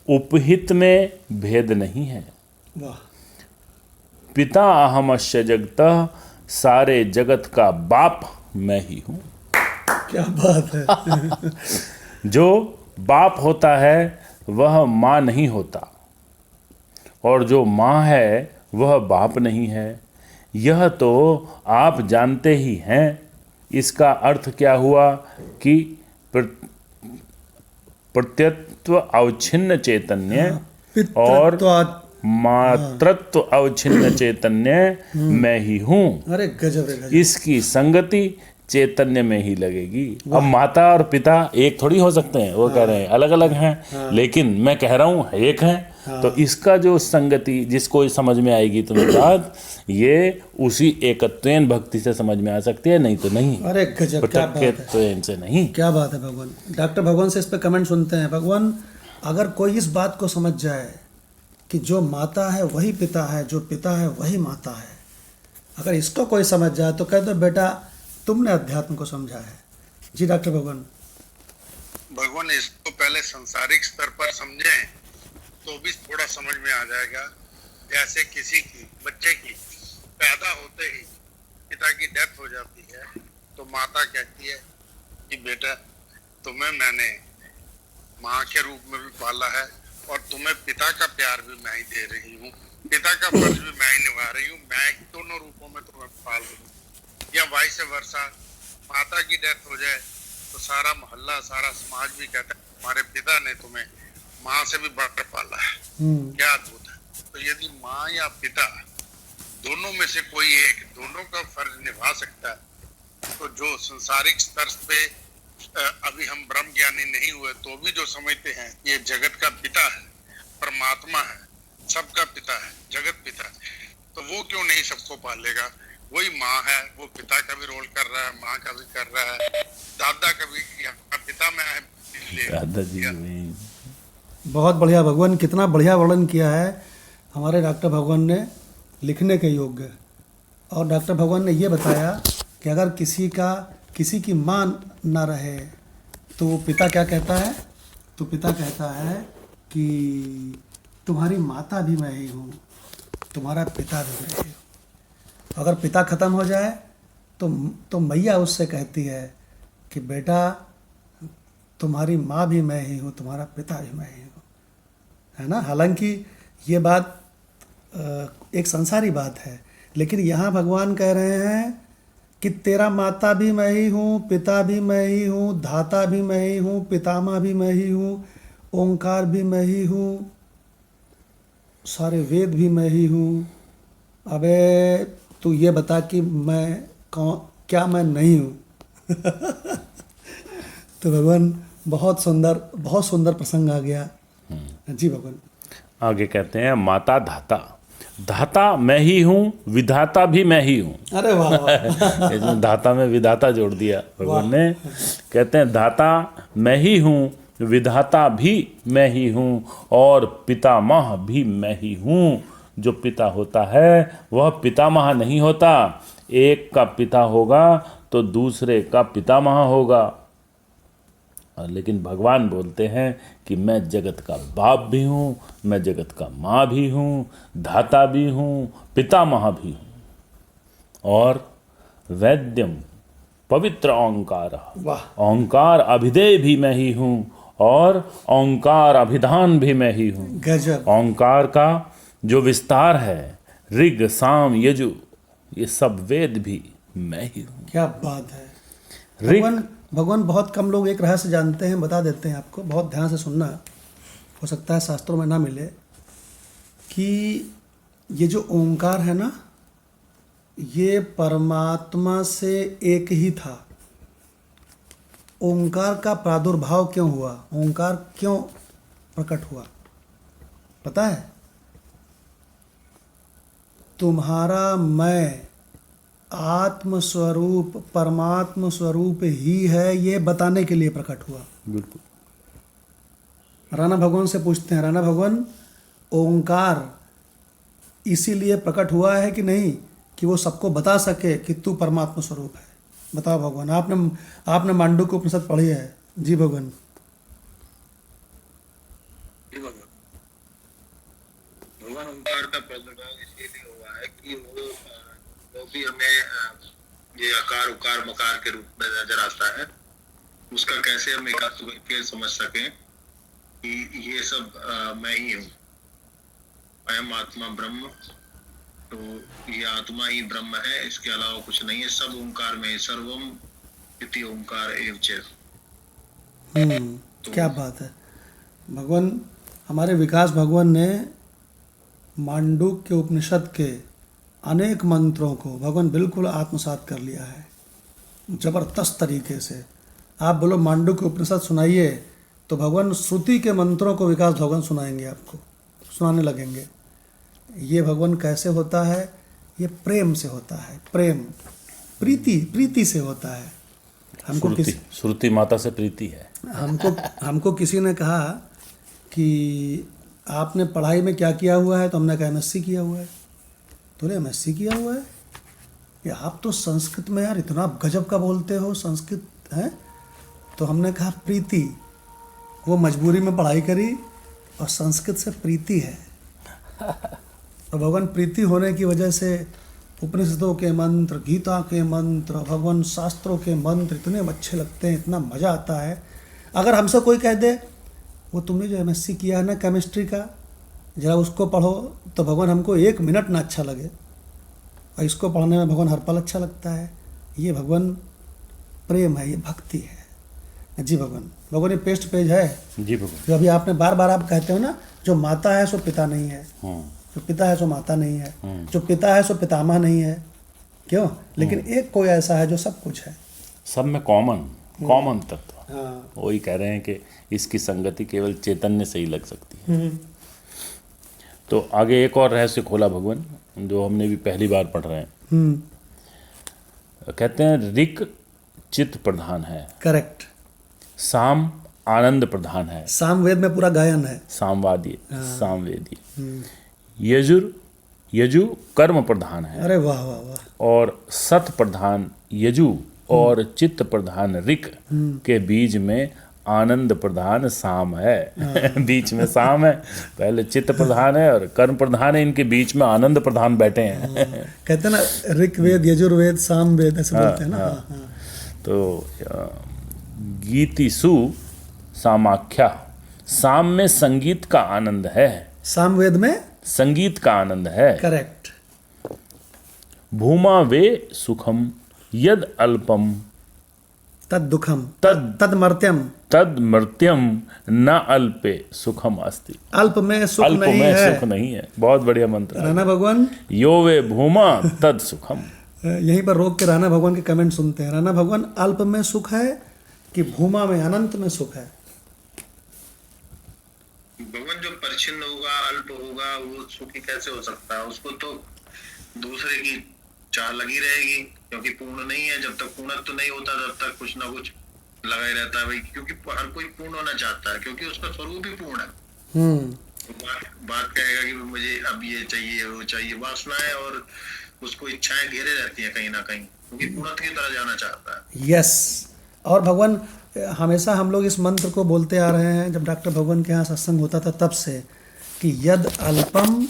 उपहित में भेद नहीं है। वाह। पिता अहमस्य जगतः, सारे जगत का बाप मैं ही हूँ। क्या बात है। जो बाप होता है वह माँ नहीं होता, और जो माँ है वह बाप नहीं है। यह तो आप जानते ही हैं। इसका अर्थ क्या हुआ कि प्रत्यत्व अवच्छिन्न चैतन्य और मातृत्व अवच्छिन्न चैतन्य मैं ही हूँ। अरे गजब रे गजब। इसकी संगति चैतन्य में ही लगेगी। अब माता और पिता एक थोड़ी हो सकते हैं, वो कह रहे हैं अलग अलग हैं, लेकिन मैं कह रहा हूँ एक हैं। तो इसका जो संगति जिसको समझ में आएगी तुम्हें बात, ये उसी एकत्वेन भक्ति से समझ में आ सकती है, नहीं तो नहीं। अरे गजब, क्या बात है, पृथक्त्वेन से नहीं। क्या बात है भगवान। डॉक्टर भगवान से इस पे कमेंट सुनते हैं। भगवान, अगर कोई इस बात को समझ जाए कि जो माता है वही पिता है, जो पिता है वही माता है, अगर इसको कोई समझ जाए तो कह दो बेटा तुमने अध्यात्म को समझा है। जी डॉक्टर भगवान। भगवान इसको पहले संसारिक स्तर पर समझें तो भी थोड़ा समझ में आ जाएगा। जैसे किसी की बच्चे की पैदा होते ही पिता की डेथ हो जाती है तो माता कहती है कि बेटा तुम्हें मैंने माँ के रूप में भी पाला है और तुम्हें पिता का प्यार भी मैं ही दे रही हूँ, पिता का फर्ज भी मैं ही निभा रही हूँ, मैं दोनों रूपों में तुम्हें पाल रही हूँ। या वाइस वर्सा, माता की डेथ हो जाए तो सारा मोहल्ला सारा समाज भी कहता है हमारे पिता ने तुम्हें माँ से भी बढ़कर पाला है। क्या अद्भुत है। तो यदि माँ या पिता दोनों में से कोई एक दोनों का फर्ज निभा सकता है तो जो संसारिक स्तर पे अभी हम ब्रह्म ज्ञानी नहीं हुए तो भी जो समझते हैं ये जगत का पिता है, परमात्मा है, सबका पिता है, जगत पिता है, तो वो क्यों नहीं सबको पालेगा। वही माँ है, वो पिता का भी रोल कर रहा है, माँ का भी कर रहा है, दादा का भी, यहाँ पिता में है दादाजी में। बहुत बढ़िया भगवान, कितना बढ़िया वर्णन किया है हमारे डॉक्टर भगवान ने, लिखने के योग्य। और डॉक्टर भगवान ने ये बताया कि अगर किसी की माँ ना रहे तो पिता क्या कहता है, तो पिता कहता है कि तुम्हारी माता भी मैं ही हूँ, तुम्हारा पिता भी मैं ही हूँ। अगर पिता ख़त्म हो जाए तो मैया उससे कहती है कि बेटा तुम्हारी माँ भी मैं ही हूँ, तुम्हारा पिता भी मैं ही हूँ, है ना। हालांकि ये बात एक संसारी बात है, लेकिन यहाँ भगवान कह रहे हैं कि तेरा माता भी मैं ही हूँ, पिता भी मैं ही हूँ, धाता भी मैं ही हूँ, पितामह भी मैं ही हूँ, ओंकार भी मैं ही हूँ, सारे वेद भी मैं ही हूँ। अबे तू ये बता कि मैं क्या मैं नहीं हूँ। तो भगवान बहुत सुंदर प्रसंग आ गया। जी भगवान। आगे कहते हैं माता धाता, धाता मैं ही हूँ, विधाता भी मैं ही हूँ। अरे वाह वाह। इसमें धाता में विधाता जोड़ दिया भगवान ने। कहते हैं धाता मैं ही हूँ, विधाता भी मैं ही हूँ, और पितामह भी मैं ही हूँ। जो पिता होता है वह पितामह नहीं होता। एक का पिता होगा तो दूसरे का पितामह होगा। लेकिन भगवान बोलते हैं कि मैं जगत का बाप भी हूँ, मैं जगत का माँ भी हूँ, धाता भी हूँ, पितामह भी हूँ, और वैद्यम पवित्र ओंकार, ओंकार अभिधेय भी मैं ही हूँ, और ओंकार अभिधान भी मैं ही हूँ। गजब। ओंकार का जो विस्तार है, ऋग साम यजु, ये सब वेद भी मैं ही हूँ। क्या बात है। भगवान बहुत कम लोग एक रहस्य जानते हैं, बता देते हैं आपको, बहुत ध्यान से सुनना, हो सकता है शास्त्रों में ना मिले, कि ये जो ओंकार है ना, ये परमात्मा से एक ही था। ओंकार का प्रादुर्भाव क्यों हुआ, ओंकार क्यों प्रकट हुआ, पता है? तुम्हारा मैं आत्म स्वरूप परमात्म स्वरूप ही है, ये बताने के लिए प्रकट हुआ। बिल्कुल। राणा भगवान से पूछते हैं, राणा भगवान ओंकार इसीलिए प्रकट हुआ है कि नहीं कि वो सबको बता सके कि तू परमात्मा स्वरूप है? बताओ भगवान। आपने मांडू को उपनिषद पढ़ी है। जी भगवान। भगवान ओंकार का प्रादुर्भाव इसलिए हुआ है कि वो भी हमें ये आकार उकार मकार के रूप में नजर आता है, उसका कैसे हम एकात्म करके समझ सकें कि ये सब मैं ही हूँ, अयम आत्मा ब्रह्म। तो ये आत्मा ही ब्रह्म है, इसके अलावा कुछ नहीं है, सब ओंकार में, सर्वम इति ओंकार एव च। क्या बात है। भगवान हमारे विकास भगवान ने मांडूक्य उपनिषद के अनेक मंत्रों को भगवान बिल्कुल आत्मसात कर लिया है, जबरदस्त तरीके से। आप बोलो मांडूक्य उपनिषद सुनाइए तो भगवान श्रुति के मंत्रों को विकास भगवान सुनाएंगे, आपको सुनाने लगेंगे। ये भगवान कैसे होता है? ये प्रेम से होता है, प्रेम प्रीति से होता है। हमको श्रुति माता से प्रीति है। हमको किसी ने कहा कि आपने पढ़ाई में क्या किया हुआ है, तो हमने कहा MSc किया हुआ है। तो बोले MSc किया हुआ है? ये आप तो संस्कृत में यार इतना गजब का बोलते हो, संस्कृत है। तो हमने कहा प्रीति, वो मजबूरी में पढ़ाई करी और संस्कृत से प्रीति है। और भगवान प्रीति होने की वजह से उपनिषदों के मंत्र, गीता के मंत्र, भगवान शास्त्रों के मंत्र इतने अच्छे लगते हैं, इतना मज़ा आता है। अगर हमसे कोई कह दे वो तुमने जो MSc किया है ना केमिस्ट्री का, जरा उसको पढ़ो, तो भगवान हमको 1 मिनट ना अच्छा लगे, और इसको पढ़ने में भगवान हर पल अच्छा लगता है। ये भगवान प्रेम है, ये भक्ति है। जी भगवान ये पेस्ट पेज है जी भगवान। जो अभी आपने बार बार आप कहते हो ना, जो माता है सो पिता नहीं है, जो पिता है सो माता नहीं है, जो पिता है सो पितामह नहीं है। क्यों? लेकिन एक कोई ऐसा है जो सब कुछ है, सब में कॉमन तत्व। हाँ। वही कह रहे हैं कि इसकी संगति केवल चैतन्य से ही लग सकती है। तो आगे एक और रहस्य खोला भगवान, जो हमने भी पहली बार पढ़ रहे हैं। कहते हैं ऋक चित्त प्रधान है, करेक्ट। साम आनंद प्रधान है, सामवेद में पूरा गायन है, सामवेदी। यजु कर्म प्रधान है, अरे वाह वाह वाह। और सत प्रधान यजु और चित्त प्रधान ऋक के बीच में आनंद प्रधान साम है। बीच में साम है, पहले चित्त प्रधान है और कर्म प्रधान है, इनके बीच में आनंद प्रधान बैठे हैं। कहते हैं ना ऋग्वेद, यजुर्वेद, सामवेद ऐसे बोलते हैं ना। हाँ। तो गीतिसु सामाख्या, साम में संगीत का आनंद है, सामवेद में संगीत का आनंद है। करेक्ट। भूमा वे सुखम यद अल्पम तद दुखम तद मर्त्यम तद मर्त्यम न अल्पे सुखम अस्ति। अल्प में सुख अल्प नहीं में है। सुख नहीं है। बहुत बढ़िया मंत्र है। राणा भगवान यो वे भूमा तद सुखम। यहीं पर रोक के राणा भगवान के कमेंट सुनते हैं। राणा भगवान अल्प में सुख है कि भूमा में अनंत में सुख है? भगवान जो परिच्छिन्न होगा, अल्प होगा, वो सुखी कैसे हो सकता है? उसको तो दूसरे की चाह लगी रहेगी, क्योंकि पूर्ण नहीं है। जब तक पूर्ण तो नहीं होता तब तक कुछ ना कुछ लगा ही रहता है भाई, क्योंकि हर कोई पूर्ण होना चाहता है, क्योंकि उसका स्वरूप ही पूर्ण है। बात कहेगा कि मुझे अब ये चाहिए वो चाहिए, वासना है और उसको इच्छाएं घेरे रहती है कहीं ना कहीं, क्योंकि पूर्णत्व की तरह जाना चाहता है। यस। और भगवान हमेशा हम लोग इस मंत्र को बोलते आ रहे हैं, जब डॉक्टर भगवान के यहाँ सत्संग होता था तब से, कि यद अल्पम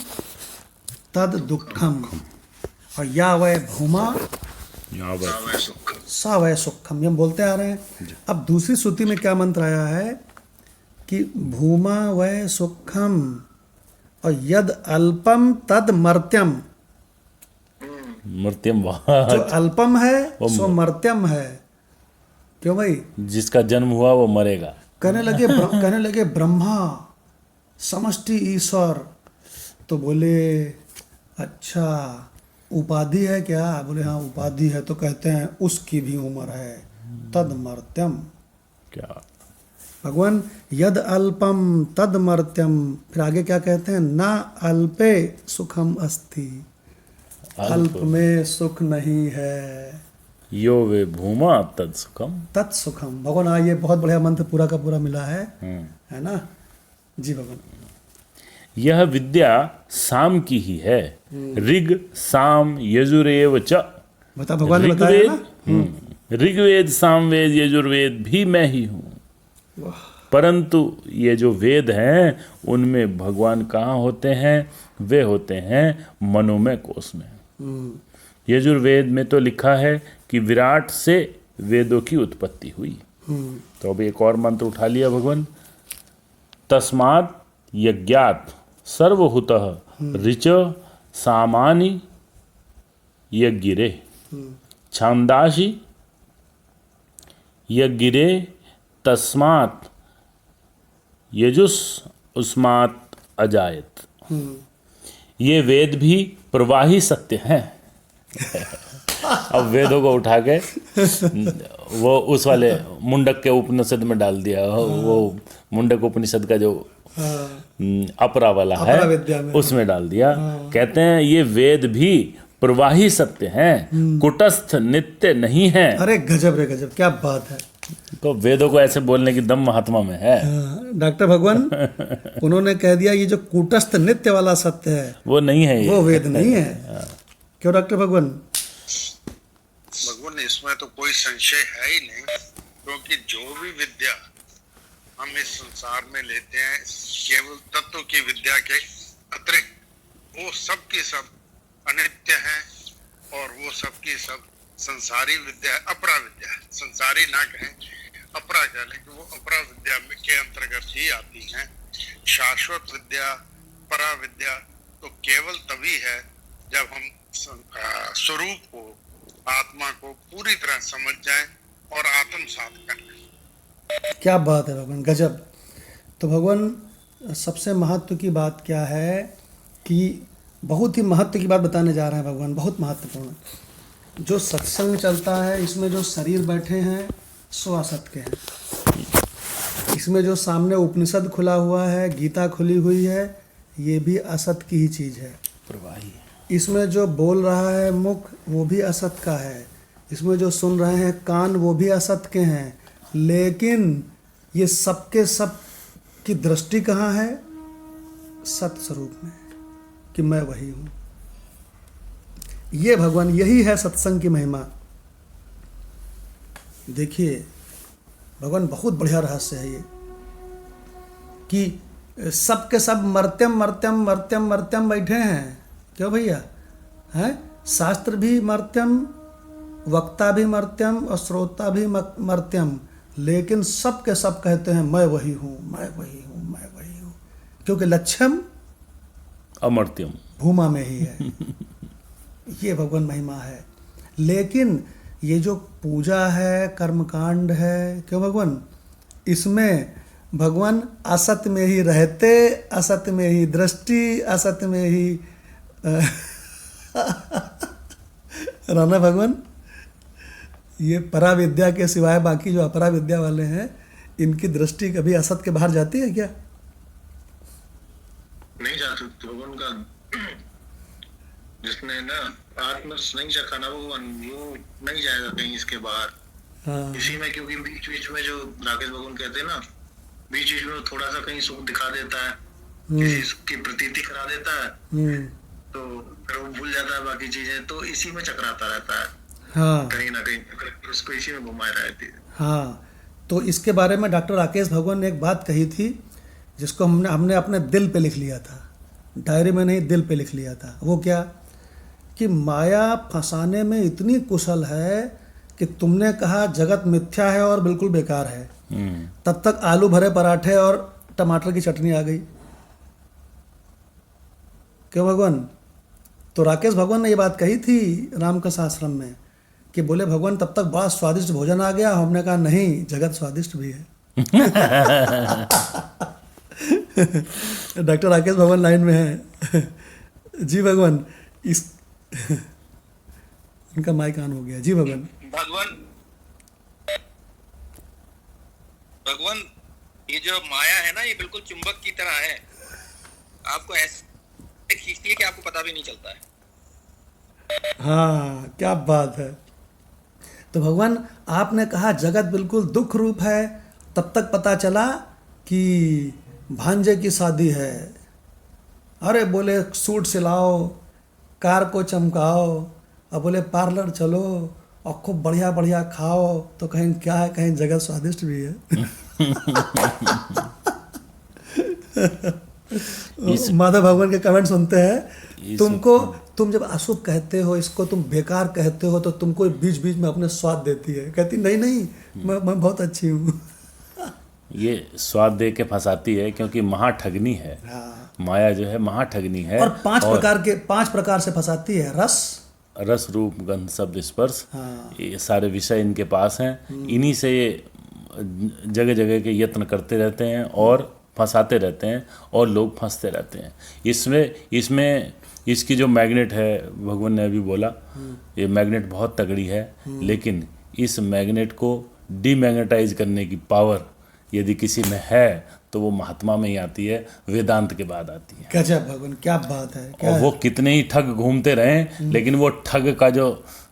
तद दुखम और या वै भूमा सा वै सुखम, ये हम बोलते आ रहे हैं। अब दूसरी श्रुति में क्या मंत्र आया है कि भूमा वै सुखम और यद अल्पम तद मर्त्यम। मर्त्यम जो अल्पम है सो मर्त्यम है। क्यों भाई? जिसका जन्म हुआ वो मरेगा। कहने लगे ब्रह्मा समष्टि ईश्वर। तो बोले अच्छा उपाधि है क्या? बोले हाँ उपाधि है। तो कहते हैं उसकी भी उम्र है, तद मर्त्यम। क्या भगवान यद अल्पम तद मर्त्यम। फिर आगे क्या कहते हैं? ना अल्पे सुखम अस्ति, अल्प में सुख नहीं है। यो वे भूमा तद सुखम तत्सुखम। भगवान ये बहुत बढ़िया मंत्र पूरा का पूरा मिला है ना जी भगवान। यह विद्या साम की ही है। ऋग साम यजुरेव च। बता भगवान ने बताया ना। ऋग्वेद सामवेद यजुर्वेद भी मैं ही हूँ। परंतु ये जो वेद हैं उनमें भगवान कहाँ होते हैं? वे होते हैं मनोमय कोश में। यजुर्वेद में तो लिखा है कि विराट से वेदों की उत्पत्ति हुई। तो अब एक और मंत्र उठा लिया भगवान। तस्मात् यज्ञात् सर्वहुतः ऋच सामानि यज्ञिरे छांदासि यज्ञिरे तस्मात् यजुस् उस्मात् अजायत। ये वेद भी प्रवाही सत्य हैं। अब वेदों को उठा के वो उस वाले मुंडक के उपनिषद में डाल दिया। वो मुंडक उपनिषद का जो अपरा वाला अपरा विद्या है में। उसमें डाल दिया। कहते हैं ये वेद भी प्रवाही सत्य हैं, कुटस्थ नित्य नहीं है। अरे गजब रे गजब, क्या बात है। तो वेदों को ऐसे बोलने की दम महात्मा में है। डॉक्टर भगवान उन्होंने कह दिया ये जो कूटस्थ नित्य वाला सत्य है वो नहीं है, ये वो वेद नहीं है। क्यों डॉक्टर भगवान? भगवान इसमें तो कोई संशय है ही नहीं, क्योंकि जो भी विद्या हम इस संसार में लेते हैं केवल तत्व की विद्या के अतिरिक्त वो सब की सब अनित्य है, और वो सब की सब संसारी विद्या है, अपरा विद्या है। संसारी ना कहें, अपरा कह लें कि वो अपरा विद्या के अंतर्गत ही आती हैं। शाश्वत विद्या, परा विद्या तो केवल तभी है जब हम स्वरूप को, आत्मा को पूरी तरह समझ जाएं और आत्मसात कर लें। क्या बात है भगवान, गजब। तो भगवान सबसे महत्व की बात क्या है कि बहुत ही महत्व की बात बताने जा रहे हैं भगवान, बहुत महत्वपूर्ण। जो सत्संग चलता है इसमें जो शरीर बैठे हैं सो असत के हैं। इसमें जो सामने उपनिषद खुला हुआ है, गीता खुली हुई है, ये भी असत की ही चीज़ है। प्रवाही। इसमें जो बोल रहा है मुख वो भी असत का है। इसमें जो सुन रहे हैं कान वो भी असत के हैं। लेकिन ये सबके सब की दृष्टि कहाँ है? सत स्वरूप में, कि मैं वही हूँ। ये भगवान, यही है सत्संग की महिमा। देखिए भगवान बहुत बढ़िया रहस्य है ये, कि सबके सब मर्त्यम मर्त्यम मर्त्यम मर्त्यम बैठे हैं। क्यों भैया? हैं? शास्त्र भी मर्त्यम, वक्ता भी मर्त्यम और श्रोता भी मर्त्यम, लेकिन सब के सब कहते हैं मैं वही हूँ, मैं वही हूँ, मैं वही हूँ, क्योंकि लक्ष्यम अमर्त्यम भूमा में ही है। ये भगवान महिमा है। लेकिन ये जो पूजा है, कर्मकांड है, क्यों भगवान, इसमें भगवान असत में ही रहते, असत में ही दृष्टि, असत में ही राना भगवान। ये परा विद्या के सिवाय बाकी जो अपरा विद्या वाले हैं, इनकी दृष्टि कभी असत के बाहर जाती है क्या? नहीं जा सकते। भगवान का जिसने ना आत्म नहीं चखा ना, वो नहीं जाएगा कहीं इसके बाहर। हाँ। इसी में, क्योंकि बीच बीच में जो राकेश भगवान कहते हैं ना, बीच बीच में थोड़ा सा कहीं सुख दिखा देता है, किसी सुख की प्रतीति करा देता है, तो फिर वो भूल जाता है बाकी चीजें, तो इसी में चकराता रहता है। हाँ। कहीं ना कहीं उसको इसी में घुमाए रहती है। हाँ, तो इसके बारे में डॉक्टर राकेश भगवान ने एक बात कही थी, जिसको हमने अपने दिल पे लिख लिया था, डायरी में नहीं, दिल पे लिख लिया था। वो क्या? कि माया फंसाने में इतनी कुशल है कि तुमने कहा जगत मिथ्या है और बिल्कुल बेकार है, तब तक आलू भरे पराठे और टमाटर की चटनी आ गई। क्यों भगवान? तो राकेश भगवान ने ये बात कही थी रामकृष्ण आश्रम में, कि बोले भगवान तब तक बड़ा स्वादिष्ट भोजन आ गया। हमने कहा नहीं, जगत स्वादिष्ट भी है। डॉक्टर राकेश भगवान लाइन में है। जी भगवान, इस उनका माइक ऑन हो गया। जी भगवान। भगवान ये जो माया है ना, ये बिल्कुल चुंबक की तरह है, आपको ऐसे खींचती है कि आपको पता भी नहीं चलता है। हाँ, क्या बात है। तो भगवान आपने कहा जगत बिल्कुल दुख रूप है, तब तक पता चला कि भांजे की शादी है। अरे बोले सूट सिलाओ, कार को चमकाओ, और बोले पार्लर चलो और खूब बढ़िया बढ़िया खाओ, तो कहीं क्या है, कहीं जगत स्वादिष्ट भी है। माधव भगवान के कमेंट सुनते हैं, तुम जब अशुभ कहते हो, इसको तुम बेकार कहते हो, तो तुमको बीच बीच में अपने स्वाद देती है। कहती नहीं मैं बहुत अच्छी हूँ। ये स्वाद दे के फंसाती है, क्योंकि महाठगनी है। हाँ। माया जो है महाठगनी है। और पांच प्रकार से फंसाती है। रस, रूप, गंध, शब्द, स्पर्श। हाँ। ये सारे विषय इनके पास हैं। इन्हीं से ये जगह जगह के यत्न करते रहते हैं और फंसाते रहते हैं, और लोग फंसते रहते हैं। इसमें इसकी जो मैग्नेट है, भगवान ने अभी बोला ये मैग्नेट बहुत तगड़ी है, लेकिन इस मैग्नेट को डीमैग्नेटाइज करने की पावर यदि किसी में है तो वो महात्मा में ही आती है, वेदांत के बाद आती है। गजब भगवान, क्या बात है, क्या और वो कितने ही ठग घूमते रहें, लेकिन वो ठग का जो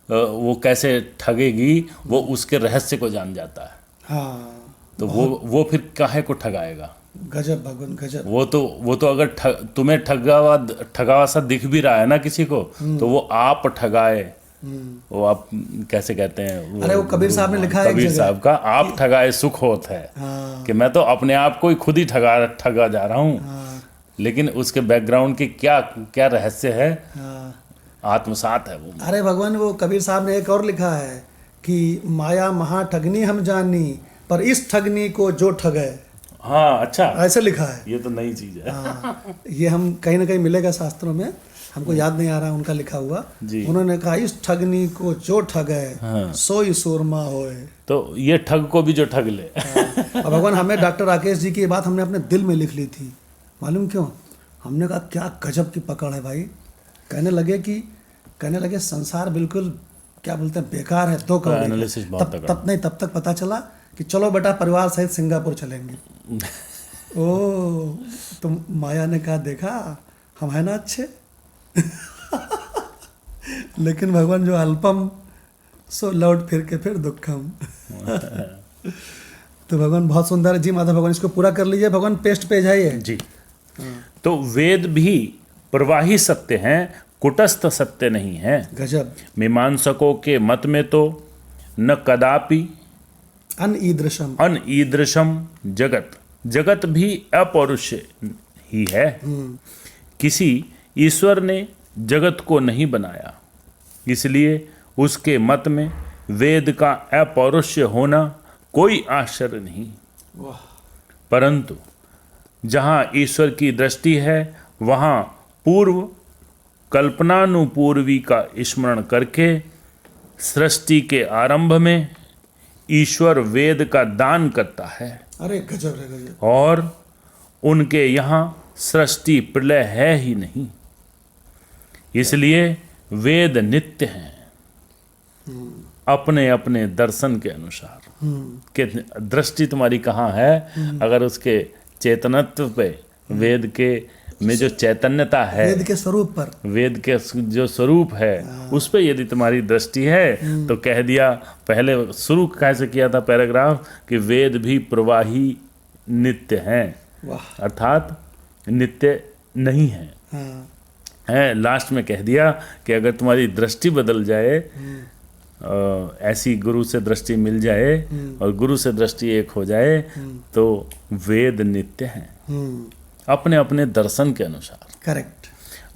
वो कैसे ठगेगी वो उसके रहस्य को जान जाता है। हाँ, तो वो फिर काहे को ठगाएगा। गजब भगवान, गजब। वो तो अगर तुम्हें ठगावा सा दिख भी रहा है ना किसी को, तो वो आप ठगाए, वो आप कैसे कहते हैं, अरे वो कबीर साहब ने लिखा है एक कबीर जगह साहब का, आप ठगाए सुख होत है। हाँ, कि मैं तो अपने आप को ही खुद ही ठगा जा रहा हूँ, हाँ, लेकिन उसके बैकग्राउंड की क्या क्या रहस्य है, हाँ। आत्मसात है वो। अरे भगवान, वो कबीर साहब ने एक और लिखा है कि माया महा ठगनी हम जानी, पर इस ठगनी को जो ठगे। हाँ, अच्छा, ऐसे लिखा है। ये तो नई चीज है। हाँ, ये हम कहीं ना कहीं मिलेगा शास्त्रों में, हमको याद नहीं आ रहा उनका लिखा हुआ। जी। उन्होंने कहा इस ठगनी को जो ठगे हाँ। सोई सूरमा होए। तो ये ठग को भी जो ठग ले। और भगवान, हमें डॉक्टर राकेश जी की ये बात हमने अपने दिल में लिख ली थी, मालूम क्यों? हमने कहा क्या गजब की पकड़ है भाई। कहने लगे संसार बिल्कुल क्या बोलते हैं बेकार है, दो करोड़। एनालिसिस बहुत तगड़ा। तब तक पता चला कि चलो बेटा परिवार सहित सिंगापुर चलेंगे। ओ, तो माया ने कहा देखा हम है ना अच्छे। लेकिन भगवान जो अल्पम सो लौट फिर के फिर दुखम। तो भगवान बहुत सुंदर है जी। माधव भगवान इसको पूरा कर लीजिए भगवान, पेस्ट पे जाइए जी। तो वेद भी प्रवाही सत्य हैं, कुटस्थ सत्य नहीं है। गजब। मीमांसकों के मत में तो न कदापि अन ईदृशम जगत भी अपौरुषे ही है। किसी ईश्वर ने जगत को नहीं बनाया, इसलिए उसके मत में वेद का अपौरुष्य होना कोई आश्चर्य नहीं। वाह। परंतु जहाँ ईश्वर की दृष्टि है वहाँ पूर्व कल्पनानुपूर्वी का स्मरण करके सृष्टि के आरंभ में ईश्वर वेद का दान करता है। अरे गजब रे गजब। और उनके यहाँ सृष्टि प्रलय है ही नहीं, इसलिए वेद नित्य हैं अपने अपने दर्शन के अनुसार। कि दृष्टि तुम्हारी कहाँ है, अगर उसके चेतनत्व पे, वेद के में जो चैतन्यता है, वेद के स्वरूप पर, वेद के जो स्वरूप है उस पे यदि तुम्हारी दृष्टि है, तो कह दिया, पहले शुरू कैसे किया था पैराग्राफ, कि वेद भी प्रवाही नित्य हैं। वाह। अर्थात नित्य नहीं है, हाँ, है। लास्ट में कह दिया कि अगर तुम्हारी दृष्टि बदल जाए, ऐसी गुरु से दृष्टि मिल जाए और गुरु से दृष्टि एक हो जाए, तो वेद नित्य हैं अपने अपने दर्शन के अनुसार। करेक्ट।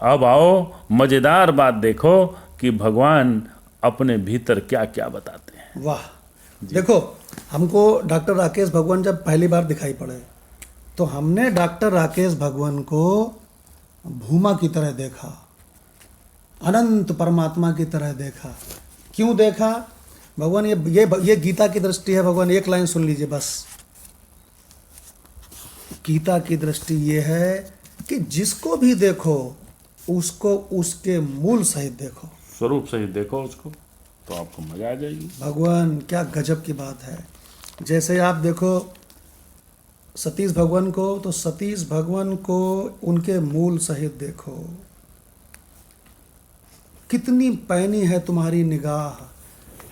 अब आओ मजेदार बात देखो कि भगवान अपने भीतर क्या क्या बताते हैं। वाह। देखो, हमको डॉक्टर राकेश भगवान जब पहली बार दिखाई पड़े, तो हमने डॉक्टर राकेश भगवान को भूमा की तरह देखा, अनंत परमात्मा की तरह देखा। क्यों देखा भगवान? ये गीता की दृष्टि है भगवान। एक लाइन सुन लीजिए बस। गीता की दृष्टि ये है कि जिसको भी देखो उसको उसके मूल सहित देखो, स्वरूप सहित देखो उसको, तो आपको मजा आ जाएगी। भगवान क्या गजब की बात है। जैसे आप देखो सतीश भगवान को, तो सतीश भगवान को उनके मूल सहित देखो। कितनी पैनी है तुम्हारी निगाह,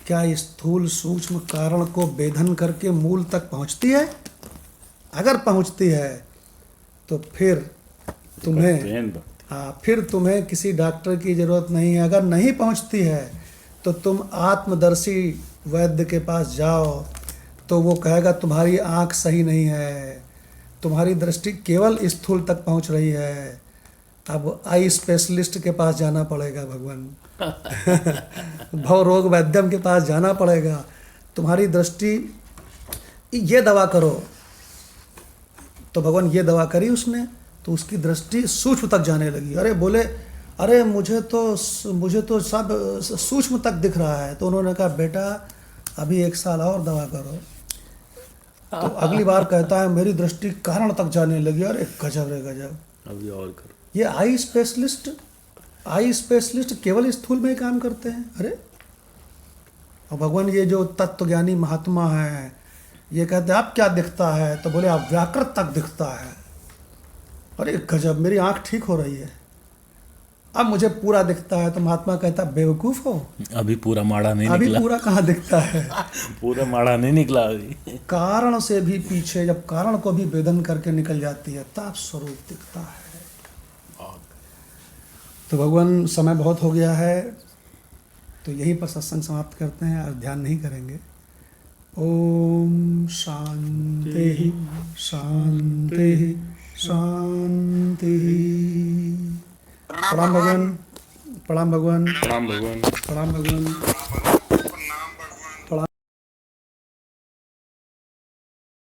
क्या स्थूल सूक्ष्म कारण को भेदन करके मूल तक पहुंचती है? अगर पहुंचती है तो फिर तुम्हें किसी डॉक्टर की जरूरत नहीं है। अगर नहीं पहुंचती है तो तुम आत्मदर्शी वैद्य के पास जाओ, तो वो कहेगा तुम्हारी आंख सही नहीं है, तुम्हारी दृष्टि केवल स्थूल तक पहुंच रही है। अब आई स्पेशलिस्ट के पास जाना पड़ेगा भगवान। भव रोग वैद्यम के पास जाना पड़ेगा। तुम्हारी दृष्टि, ये दवा करो, तो भगवान ये दवा करी उसने, तो उसकी दृष्टि सूक्ष्म तक जाने लगी। अरे बोले, अरे मुझे तो सब सूक्ष्म तक दिख रहा है। तो उन्होंने कहा बेटा अभी 1 साल और दवा करो। तो अगली बार कहता है मेरी दृष्टि कारण तक जाने लगी। अरे गजब रे गजब। अभी और करो। ये आई स्पेशलिस्ट आई स्पेशलिस्ट केवल स्थूल में ही काम करते हैं? अरे, और भगवान ये जो तत्वज्ञानी महात्मा है ये कहते हैं आप क्या दिखता है, तो बोले आप व्याकृत तक दिखता है। अरे गजब, मेरी आंख ठीक हो रही है, अब मुझे पूरा दिखता है। तो महात्मा कहता बेवकूफ हो, अभी पूरा माड़ा नहीं अभी निकला। पूरा कहाँ दिखता है? पूरा माड़ा नहीं निकला अभी। कारण से भी पीछे, जब कारण को भी भेदन करके निकल जाती है तब स्वरूप दिखता है। तो भगवान, समय बहुत हो गया है तो यहीं पर सत्संग समाप्त करते हैं, आज ध्यान नहीं करेंगे। ओम शांति शांति शांति। प्रणाम भगवान, प्रणाम भगवान, प्रणाम भगवान। प्रणाम भगवान।